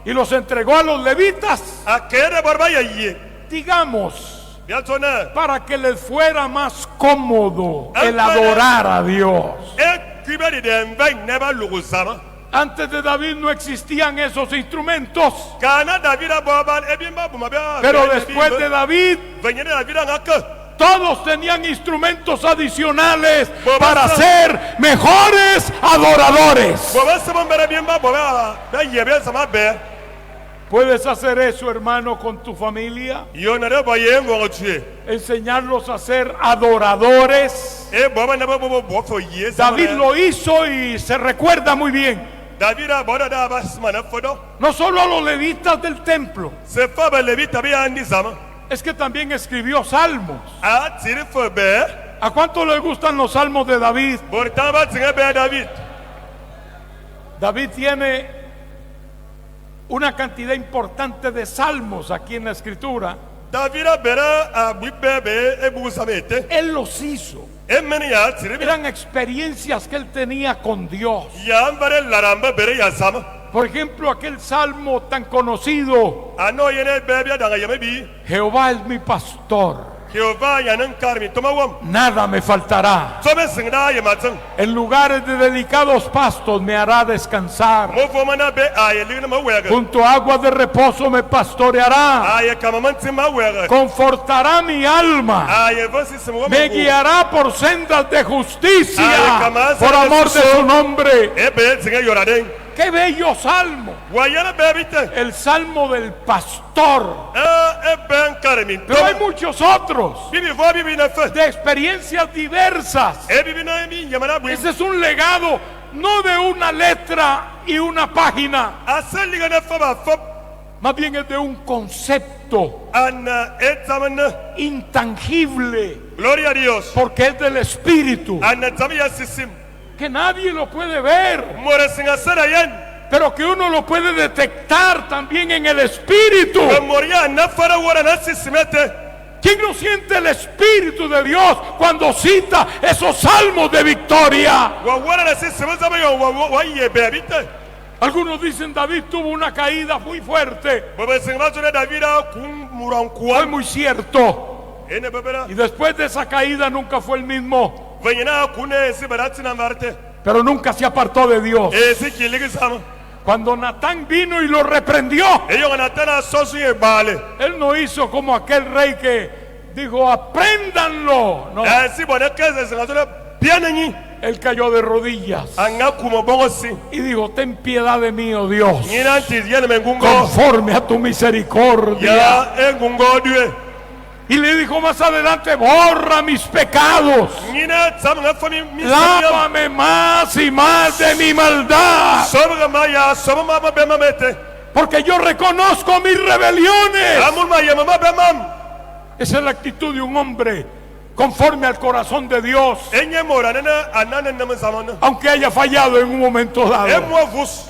y los entregó a los levitas, digamos, para que les fuera más cómodo el adorar a Dios. Antes de David no existían esos instrumentos, pero después de David todos tenían instrumentos adicionales para ser mejores adoradores. ¿Puedes hacer eso, hermano, con tu familia? Enseñarlos a ser adoradores. David lo hizo y se recuerda muy bien. No solo a los levitas del templo, es que también escribió salmos. ¿A cuánto les gustan los salmos de David? David tiene una cantidad importante de salmos aquí en la escritura. Él los hizo. Eran experiencias que él tenía con Dios. Por ejemplo, aquel salmo tan conocido, ano yene bebia danga yeme bi Jehová es mi pastor, Jehovah yanan karmi toma wam nada me faltará. sobe singda yematsang En lugares de delicados pastos me hará descansar. mo fomana be aye ligna ma wega Junto a aguas de reposo me pastoreará. aye kamamanti ma wega Confortará mi alma. aye vosi simo Me guiará por sendas de justicia Ay, jamás por será amor de Jesús. su nombre. ebe singa yoraden ¡Qué bello salmo! wayana bebite El salmo del pastor. ebe karmi Pero hay muchos otros bibi vo bibi na fe de experiencias diversas. bibi na mi yamana bu Ese es un legado no de una letra y una página, asal liga na fa ba fa más bien es de un concepto ana etamana intangible, gloria a Dios porque es del Espíritu, ana tamia sisim que nadie lo puede ver, more singa sara yan pero que uno lo puede detectar también en el Espíritu. moria na fara wara na sisimete ¿Quién no siente el Espíritu de Dios cuando cita esos salmos de victoria? wa wara na sisimete zama yo wa ye bebite Algunos dicen David tuvo una caída muy fuerte. bebe singa tuna davida kum muran Fue kuwa muy cierto. ene bebera Y después de esa caída nunca fue el mismo. vanyana kune sibaratina marte Pero nunca se apartó de Dios. si kiligi sama Cuando Natán vino y lo reprendió, eyo na tana sosu ye bale él no hizo como aquel rey que dijo, apréndanlo. No, si bona kaze singa tuna bianani él cayó de rodillas anga kuma bongo si y dijo, ten piedad de mí, oh Dios, ngina nti yene mengungo conforme a tu misericordia. ya engungo due Y le dijo más adelante, borra mis pecados, ngina tsam nga fami mi lávame más y más de mi maldad, sobaga maya sobama ma bema mete porque yo reconozco mis rebeliones. amul ma yama ma bemam Esa es la actitud de un hombre conforme al corazón de Dios, enye mora nana anana nam zamana aunque haya fallado en un momento dado. emwa vus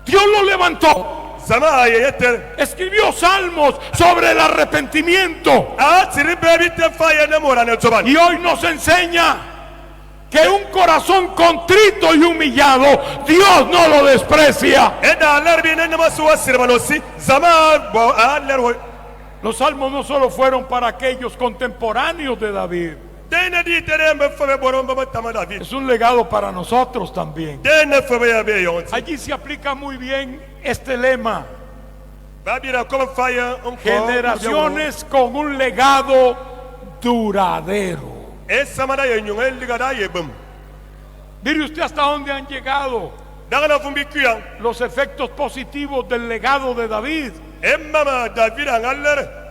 Dios lo levantó, zama aye yeter escribió salmos sobre el arrepentimiento tiri bebite faya ne mora ne toban y hoy nos enseña que un corazón contrito y humillado Dios no lo desprecia. eda alarbi ne nama suwa sirmanosi zama bo alar Los salmos no solo fueron para aquellos contemporáneos de David, dene di tere mbe fabe borom ba tama david es un legado para nosotros también. dene fabe ya be yonti Allí se aplica muy bien este lema: babira como faya generaciones con un legado duradero. esa mana ye nyunga liga da ye bum Mire usted hasta dónde han llegado daga na fumbi kuya los efectos positivos del legado de David. emma david angaler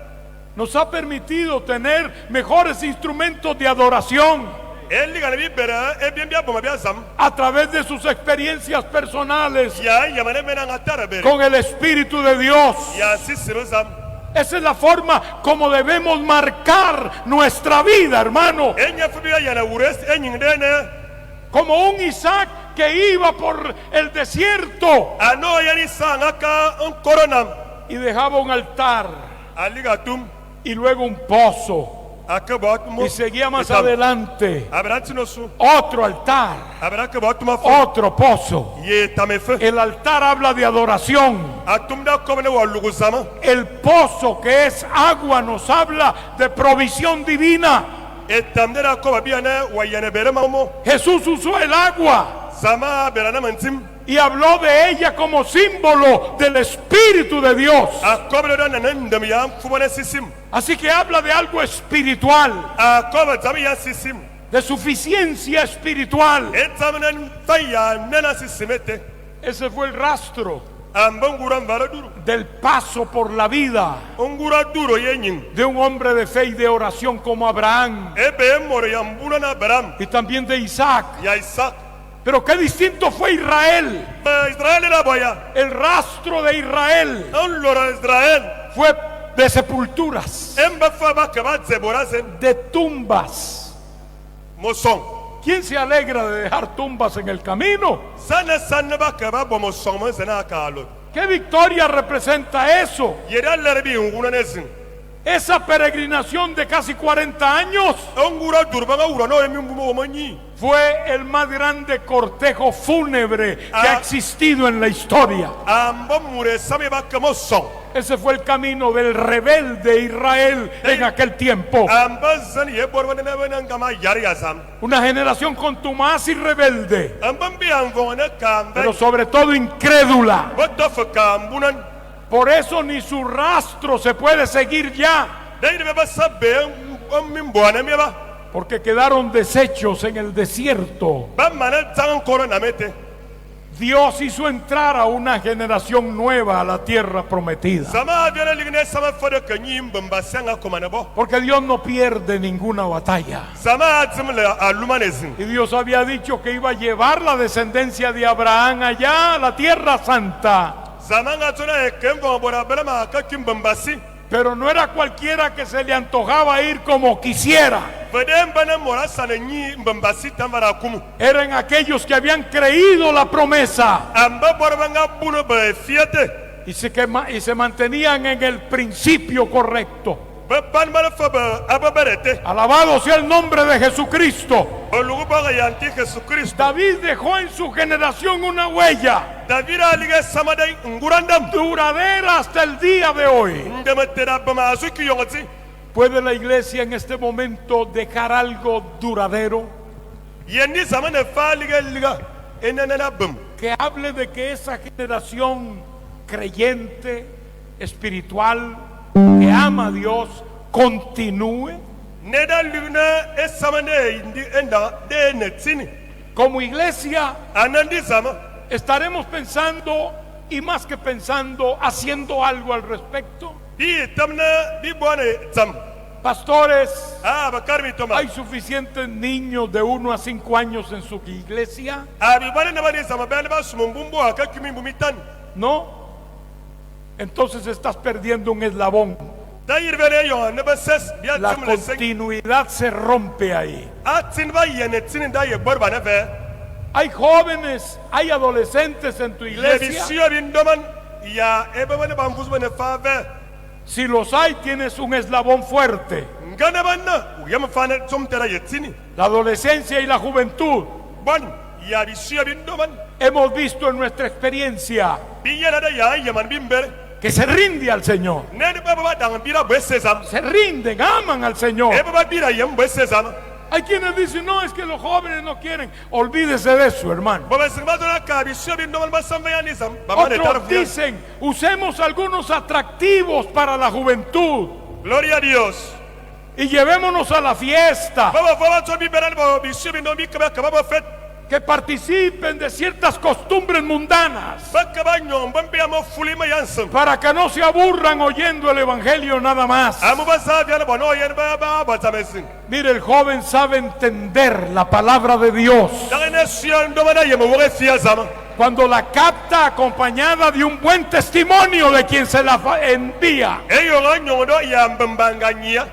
Nos ha permitido tener mejores instrumentos de adoración liga na bi bera e bien bia boma bia zam a través de sus experiencias personales ya yamane mena ngatara bere con el Espíritu de Dios. ya sisiru zam Esa es la forma como debemos marcar nuestra vida, hermano. enye fubi ya na wures enyin dene Como un Isaac que iba por el desierto ano yani sanga ka un coronam y dejaba un altar aliga tum y luego un pozo. akabot mo Y seguía más adelante, abrantino su otro altar, abrakabot ma fo otro pozo. ye tamefe El altar habla de adoración. atumda komne walugu zama El pozo, que es agua, nos habla de provisión divina. etamdera ko babia na wayane bere mamo Jesús usó el agua zama bera na mantim y habló de ella como símbolo del Espíritu de Dios. akobre do na ndam ya fubone sisim Así que habla de algo espiritual, akobre zama ya sisim de suficiencia espiritual. etamna faya nana sisimete Ese fue el rastro ambangura mbara duru del paso por la vida ungura duro yenyin de un hombre de fe y de oración como Abraham ebe moro ya mbuna na baram y también de Isaac. ya Isaac Pero qué distinto fue Israel. Israel era boya El rastro de Israel un loro Israel fue de sepulturas, emba fa ba ka ba zeborazen de tumbas. moson ¿Quién se alegra de dejar tumbas en el camino? sana ba ka ba bomo somo zena kalo ¿Qué victoria representa eso? yeda lerbi nguna nesin Esa peregrinación de casi 40 años Ongura durbanga ura no emimbumo omanyi. fue el más grande cortejo fúnebre que ha existido en la historia. Amba mure same ba kamoson. Ese fue el camino del rebelde Israel en aquel tiempo. Amba zani e borwana na ngama yari asam. Una generación contumaz y rebelde, Amba mbi anvona kambe. pero sobre todo incrédula. Botof kambunan. Por eso ni su rastro se puede seguir ya, Dai de ba sabbe mimboana meba. porque quedaron deshechos en el desierto. Ba mana tang corona mete. Dios hizo entrar a una generación nueva a la tierra prometida, Sama biara ligne sama fodo kanyim bamba sanga komanabo. porque Dios no pierde ninguna batalla. Sama atimle alumanezin. Y Dios había dicho que iba a llevar la descendencia de Abraham allá a la tierra santa. Sama ngatona e kembo bora belama kakim bambasi. Pero no era cualquiera que se le antojaba ir como quisiera. Vedem bana mora sananyi bambasi tamara kumu. Eran aquellos que habían creído la promesa Amba borbanga buno be fiete. y se mantenían en el principio correcto. Be ban mala faba ababerete. Alabado sea el nombre de Jesucristo. Olugu baga yanti Jesucristo. David dejó en su generación una huella David alige samadai ngurandam. duradera hasta el día de hoy. Ndemetera bama azuki yongoti. ¿Puede la iglesia en este momento dejar algo duradero? Yendi zamane fa lige liga. Enana bum. Que hable de que esa generación creyente, espiritual, que ama a Dios, continúe. Neda lugna esamane indi enda de netini. Como iglesia Anandi sama. estaremos pensando, y más que pensando, haciendo algo al respecto. Bi tamna bi bone tam. Pastores, Bakarmi toma. ¿hay suficientes niños de 1 a 5 años en su iglesia? Abi bane na bane sama bane ba sumumbumbo akakimi bumitan. ¿No? Entonces estás perdiendo un eslabón. Dayir bene yo ne bases biya La tumle seng. continuidad se rompe ahí. Atin ba yenetin daye borba na fe. Hay jóvenes, hay adolescentes en tu Yebi iglesia. siyo bin doman ya ebe bane bamfus bane fa fe. Si los hay, tienes un eslabón fuerte. Ngana banna uyam fane tumtera yetini. La adolescencia y la juventud. Bon ya bi siyo bin doman. Hemos visto en nuestra experiencia Bi yana da ya yaman bimber. que se rinde al Señor. Nene baba ba dang bira bwesesam. Se rinden, aman al Señor. Ebe ba bira yam bwesesam. Hay quienes dicen, no, es que los jóvenes no quieren. Olvídese de eso, hermano. Baba singba dona ka bi siyo bin doman ba samba yanisam. Baba ne Otros tarfu. dicen, usemos algunos atractivos para la juventud Gloria a Dios. y llevémonos a la fiesta. Baba baba to bi beral ba bi siyo bin domi kaba kaba ba fet. Que participen de ciertas costumbres mundanas Ba kaba nyom ban bi amo fulima yansam. para que no se aburran oyendo el evangelio nada más. Amu ba sa biala ba no yen ba tamesin. Mire, el joven sabe entender la palabra de Dios Dangene siyo ndomana yemo woge fiya zama. cuando la capta acompañada de un buen testimonio de quien se la envía. Eyo ga nyodo ya mbambanga nyia.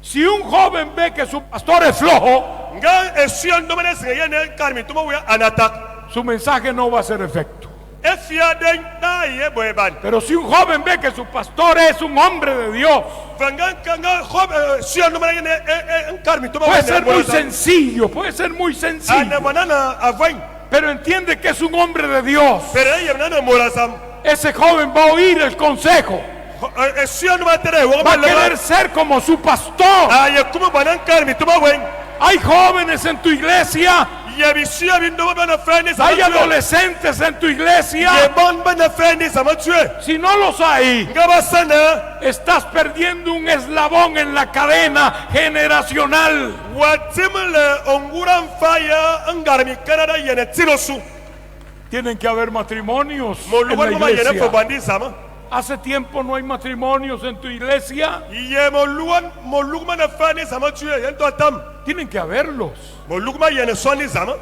Si un joven ve que su pastor es flojo, Nga siyo ndomana singa yene karmi tuma wuya anatak. su mensaje no va a hacer efecto. E fiya den da ye boy ban. Pero si un joven ve que su pastor es un hombre de Dios, Vangan kanga khob siyo ndomana yene karmi tuma puede wuya. ser muy sencillo, puede ser muy Ana sencillo, banana avain. pero entiende que es un hombre de Dios. Pero ella nana mola sam. Ese joven va a oír el consejo, Siyo ndomana tere woge va a ba querer ser como su pastor. Aye kuma banan karmi tuma wen. Hay jóvenes en tu iglesia, Yebi siyo bin doma bana fani sama hay tue. adolescentes en tu iglesia. Yebon bana fani sama tue. Si no los hay, Ngaba sana. estás perdiendo un eslabón en la cadena generacional. Watimle onguran faya angarmi kanada yene tirosu. Tienen que haber matrimonios en Moluwan la mama yene iglesia. fobandi sama. Hace tiempo no hay matrimonios en tu iglesia. Ye molugma na fani sama tue. Yento atam. Tienen que haberlos. Molugma yene swani sama.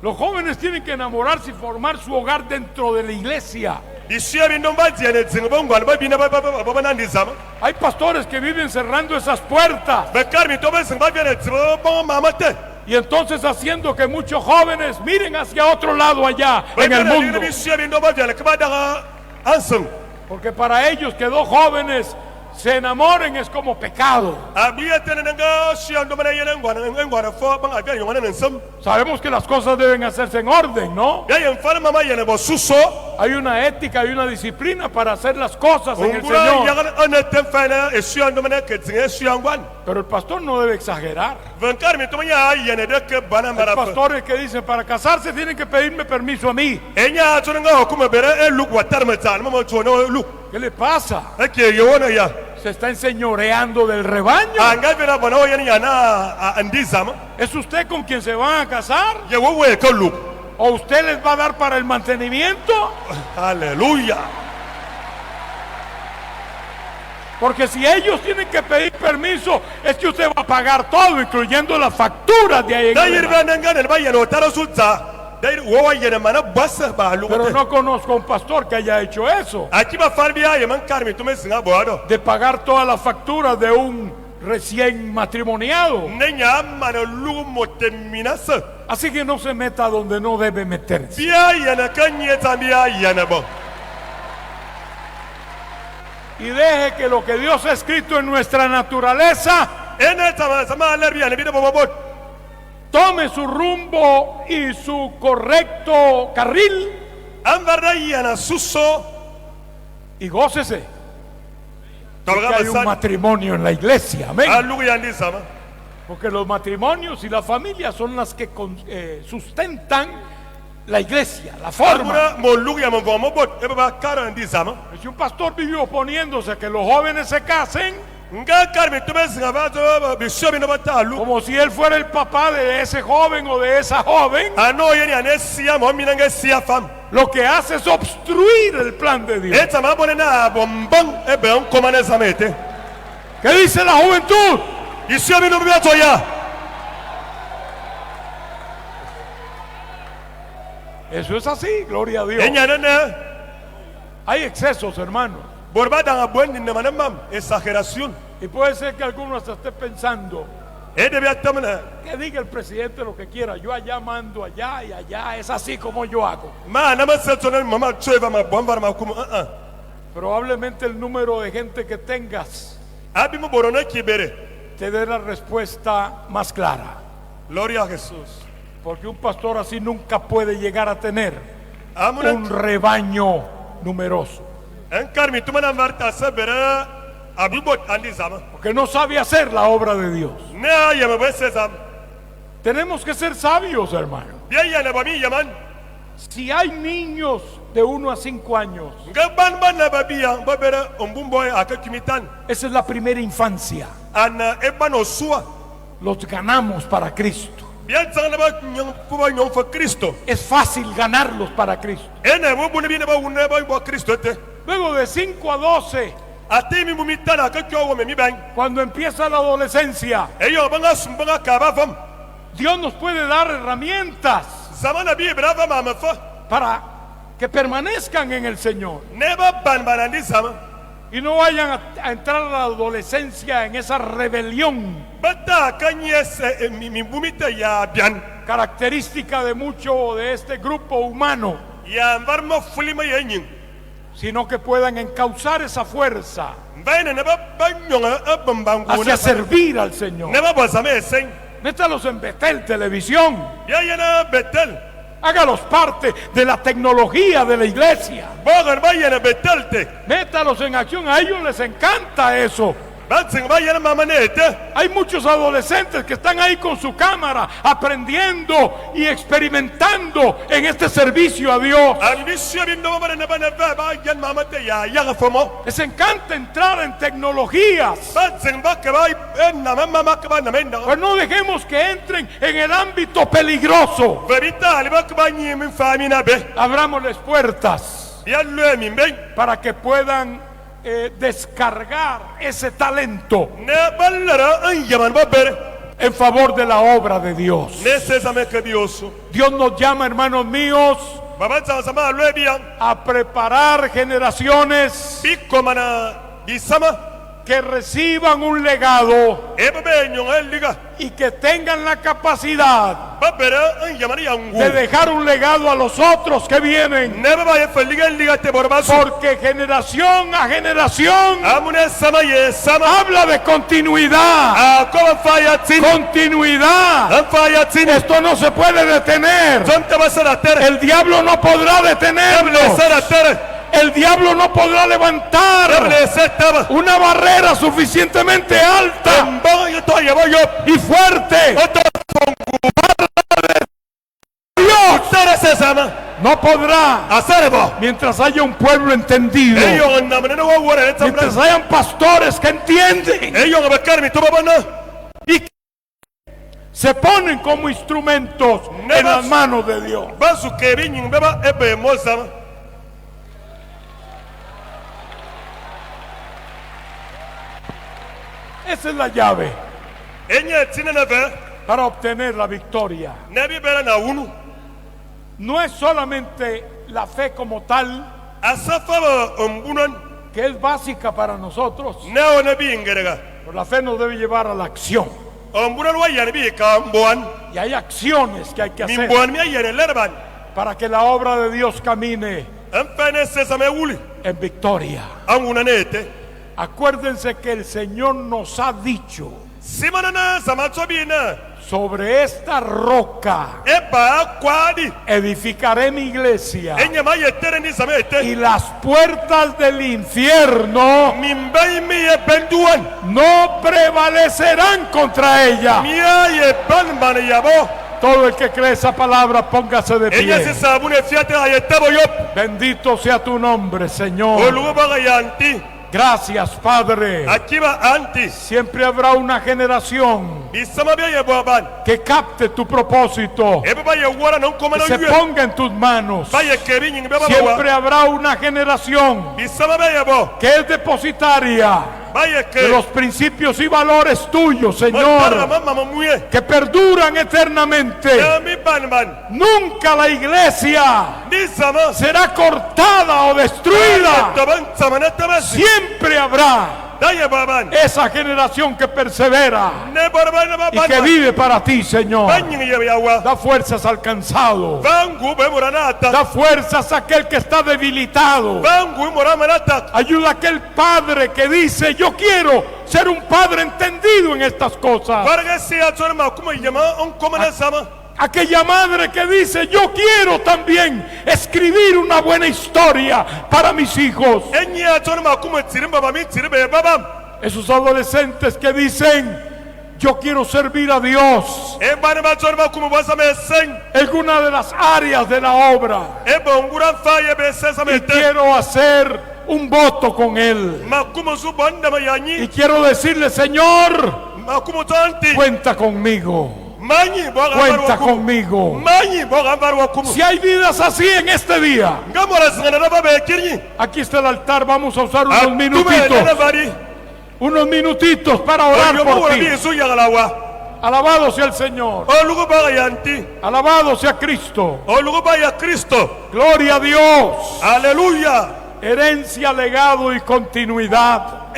Los jóvenes tienen que enamorarse y formar su hogar dentro de la iglesia. Bisiyo bin doma yene zingbongo alba bina baba nandi sama. Hay pastores que viven cerrando esas puertas Bekarmi toba zingba yene zingbongo mamate. y entonces haciendo que muchos jóvenes miren hacia otro lado allá en el mundo. Bisiyo bin doma yene kaba daga ansem. Porque para ellos que dos jóvenes se enamoren es como pecado. Sabemos que las cosas deben hacerse en orden, ¿no? Hay una ética y una disciplina para hacer las cosas en el Señor. Pero el pastor no debe exagerar. Hay pastores que dicen, para casarse tienen que pedirme permiso a mí. ¿Qué le pasa? Se está enseñoreando del rebaño. ¿Es usted con quien se van a casar? ¿O usted les va a dar para el mantenimiento? Aleluya. Porque si ellos tienen que pedir permiso, es que usted va a pagar todo, incluyendo las facturas de ahí en adelante. Pero no conozco a un pastor que haya hecho eso, de pagar todas las facturas de un recién matrimoniado. Así que no se meta donde no debe meterse. Y deje que lo que Dios ha escrito en nuestra naturaleza tome su rumbo y su correcto carril, y gócese porque hay un matrimonio en la iglesia. Amén. Porque los matrimonios y las familias son las que sustentan la iglesia, la forma. Si un pastor vive oponiéndose a que los jóvenes se casen, como si él fuera el papá de ese joven o de esa joven, lo que hace es obstruir el plan de Dios. ¿Qué dice la juventud? Eso es así, gloria a Dios. Hay excesos, hermanos. Exageración. Y puede ser que alguno hasta esté pensando, que diga el presidente lo que quiera, yo allá mando allá y allá, es así como yo hago. Probablemente el número de gente que tengas te dé la respuesta más clara. Gloria a Jesús. Porque un pastor así nunca puede llegar a tener un rebaño numeroso, porque no sabe hacer la obra de Dios. Tenemos que ser sabios, hermano. Si hay niños de 1 a 5 años, esa es la primera infancia. Los ganamos para Cristo. Es fácil ganarlos para Cristo. Luego de 5 a 12, cuando empieza la adolescencia, Dios nos puede dar herramientas para que permanezcan en el Señor y no vayan a entrar a la adolescencia en esa rebelión característica de mucho de este grupo humano, sino que puedan encauzar esa fuerza hacia servir al Señor. Métalos en Betel Televisión. Hágalos parte de la tecnología de la iglesia. Métalos en acción. A ellos les encanta eso. Hay muchos adolescentes que están ahí con su cámara aprendiendo y experimentando en este servicio a Dios. Les encanta entrar en tecnologías. Pues no dejemos que entren en el ámbito peligroso. Abramosles puertas para que puedan descargar ese talento en favor de la obra de Dios. Dios nos llama, hermanos míos, a preparar generaciones que reciban un legado y que tengan la capacidad babera en yamani yangu de dejar un legado a los otros que vienen, neba ba yefaliga liga te borbasu porque generación a generación amune sama ye sama habla de continuidad. a koma fayatin Continuidad. an fayatin Esto no se puede detener. zonta basara tere El diablo no podrá detenerlo. eble sara tere El diablo no podrá levantar eble setaba una barrera suficientemente alta mbaga yeto yaboyo y fuerte. oto Dios tere se sama no podrá, asarebo mientras haya un pueblo entendido, eyo namene no wore mientras tamra hayan pastores que entienden eyo bakar mi tobana y que se ponen como instrumentos en las manos de Dios. basu kebinyin beba ebe mozama Esa es la llave enye tinena ve para obtener la victoria. nebi bela na wunu No es solamente la fe como tal, asafaba ombunon que es básica para nosotros, neo nebi ngerega pero la fe nos debe llevar a la acción. ombunon wa yani bi ka mboan Y hay acciones que hay que mi hacer mboan mi yani lerban para que la obra de Dios camine amfane sesame wuli en victoria. anguna nete Acuérdense que el Señor nos ha dicho, simanana samatsobina sobre esta roca eba kwadi edificaré mi iglesia enye ma yetere ni samete y las puertas del infierno mimbai mi benduan no prevalecerán contra ella. mi ye ban yabo Todo el que cree esa palabra, póngase de enye pie. se sabune fiate ayetabo yop Bendito sea tu nombre, Señor. olugo baga yanti Gracias, Padre. akiba anti Siempre habrá una generación bisama bia yebo ban que capte tu propósito, ebe ba ye wora non que komana se yue ponga en tus manos. ba ye kebinyin beba Siempre wa habrá una generación bisama bia yebo que es depositaria ba ye de ke los principios y valores tuyos, Señor, Señor, que perduran eternamente. mi ban Nunca la iglesia ni sama será cortada o destruida. taban samana tabasi Siempre habrá daye baban esa generación que persevera ne barban y que baban vive para ti, Señor. banyin ye yawa Da fuerzas al cansado. bangu be moranata Da fuerzas a aquel que está debilitado. bangu moramanata Ayuda a aquel padre que dice, yo quiero ser un padre entendido en estas cosas. barga si atorma kuma yama on komana sama Aquella madre que dice, yo quiero también escribir una buena historia para mis hijos. enye atorma kuma tirimba ba mi tiribe babam Esos adolescentes que dicen, yo quiero servir a Dios e ban ba atorma kuma basame sen en alguna de las áreas de la obra. e bonguran faye be Y sesame te quiero hacer un voto con Él. makuma su banda ma Y yanyi quiero decirle, Señor, makuma tanti cuenta conmigo. manyi boga Cuenta barwa conmigo. manyi boga barwa kuma Si hay vidas así en este día, ngamora singana ba be kirnyi aquí está el altar. Vamos a usar tume unos minutitos para orar por ti. Alabado sea el Señor. Alabado sea Cristo. Cristo. Gloria a Dios. Aleluya. Herencia, legado y continuidad.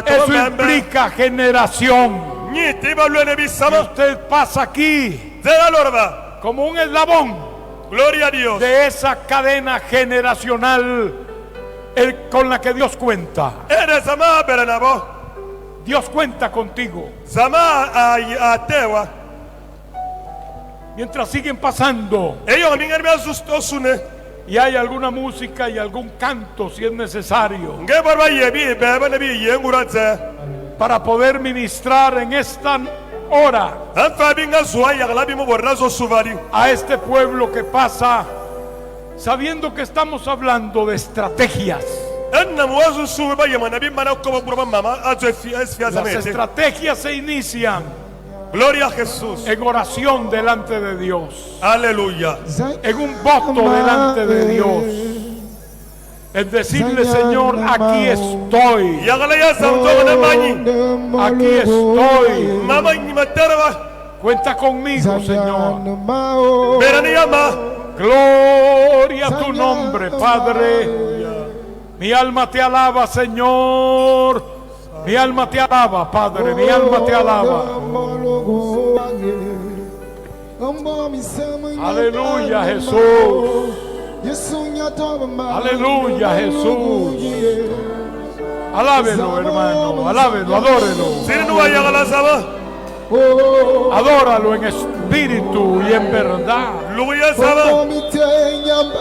Eso implica generación. Usted pasa aquí como un eslabón Gloria a Dios. de esa cadena generacional con la que Dios cuenta. Eres ama beranabo. Dios cuenta contigo. Sama atewa. Mientras siguen pasando Ellos mingerme asustosune. y hay alguna música y algún canto si es necesario Ngebarba yebi bebe nebi yenguratse. para poder ministrar en esta hora Anfa binga suwa yaglabi mo borrazo suvali. a este pueblo que pasa, sabiendo que estamos hablando de estrategias. Enna mwazu suwa ba yamana bi mana ko burba mama azo Las zamete. estrategias se inician Gloria a Jesús. en oración delante de Dios, Aleluya. en un voto delante de Dios, es decirle, Señor, aquí estoy, Yagala ya samto na manyi. aquí estoy, Mama nyimaterwa. cuenta conmigo, Señor. Berani yama. Gloria a tu nombre, Padre. Mi alma te alaba, Señor. Mi alma te alaba, Padre. Mi alma te alaba. Aleluya, Jesús. Aleluya, Jesús. Alábelo, hermano. Alábelo, adórelo. Adóralo en espíritu y en verdad.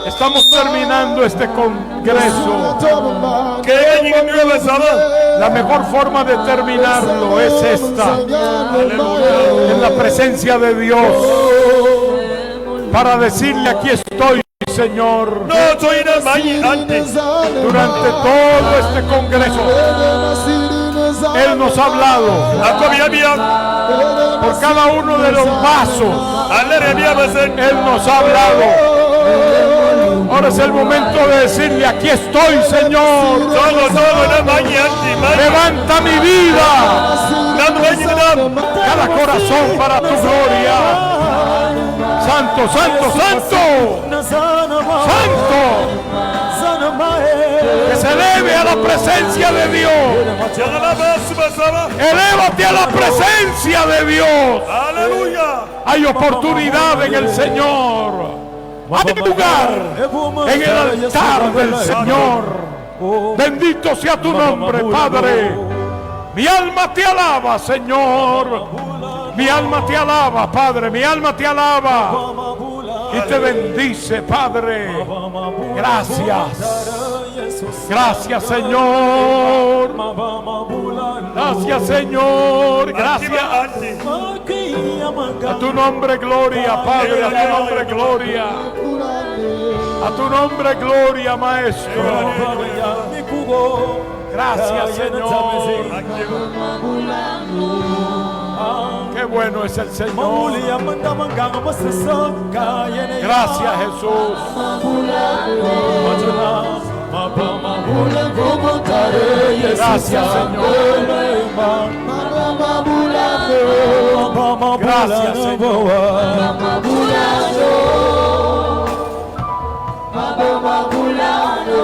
Estamos terminando este congreso. La mejor forma de terminarlo es esta: en la presencia de Dios, para decirle: aquí estoy, Señor. Durante todo este congreso Él nos ha hablado por cada uno de los vasos. Él nos ha hablado. Ahora es el momento de decirle: aquí estoy, Señor. Levanta mi vida, cada corazón para tu gloria. Santo, santo, santo, santo. Que se eleve a la presencia de Dios. Elévate a la presencia de Dios. Aleluya. Hay oportunidad en el Señor. Hay lugar en el altar del Señor. Bendito sea tu nombre, Padre. Mi alma te alaba, Señor. Mi alma te alaba, Padre. Mi alma te alaba y te bendice, Padre. Gracias. Gracias, Señor. Gracias, Señor. Gracias. A tu nombre, gloria, Padre. A tu nombre, gloria. A tu nombre, gloria, Maestro. Gracias, Señor. Qué bueno es el Señor. Gracias, Jesús. Gracias, Señor. Gracias, Señor.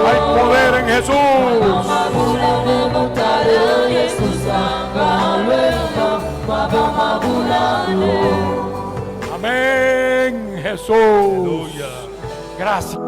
Hay poder en Jesús. Amén, Jesús. Gracias.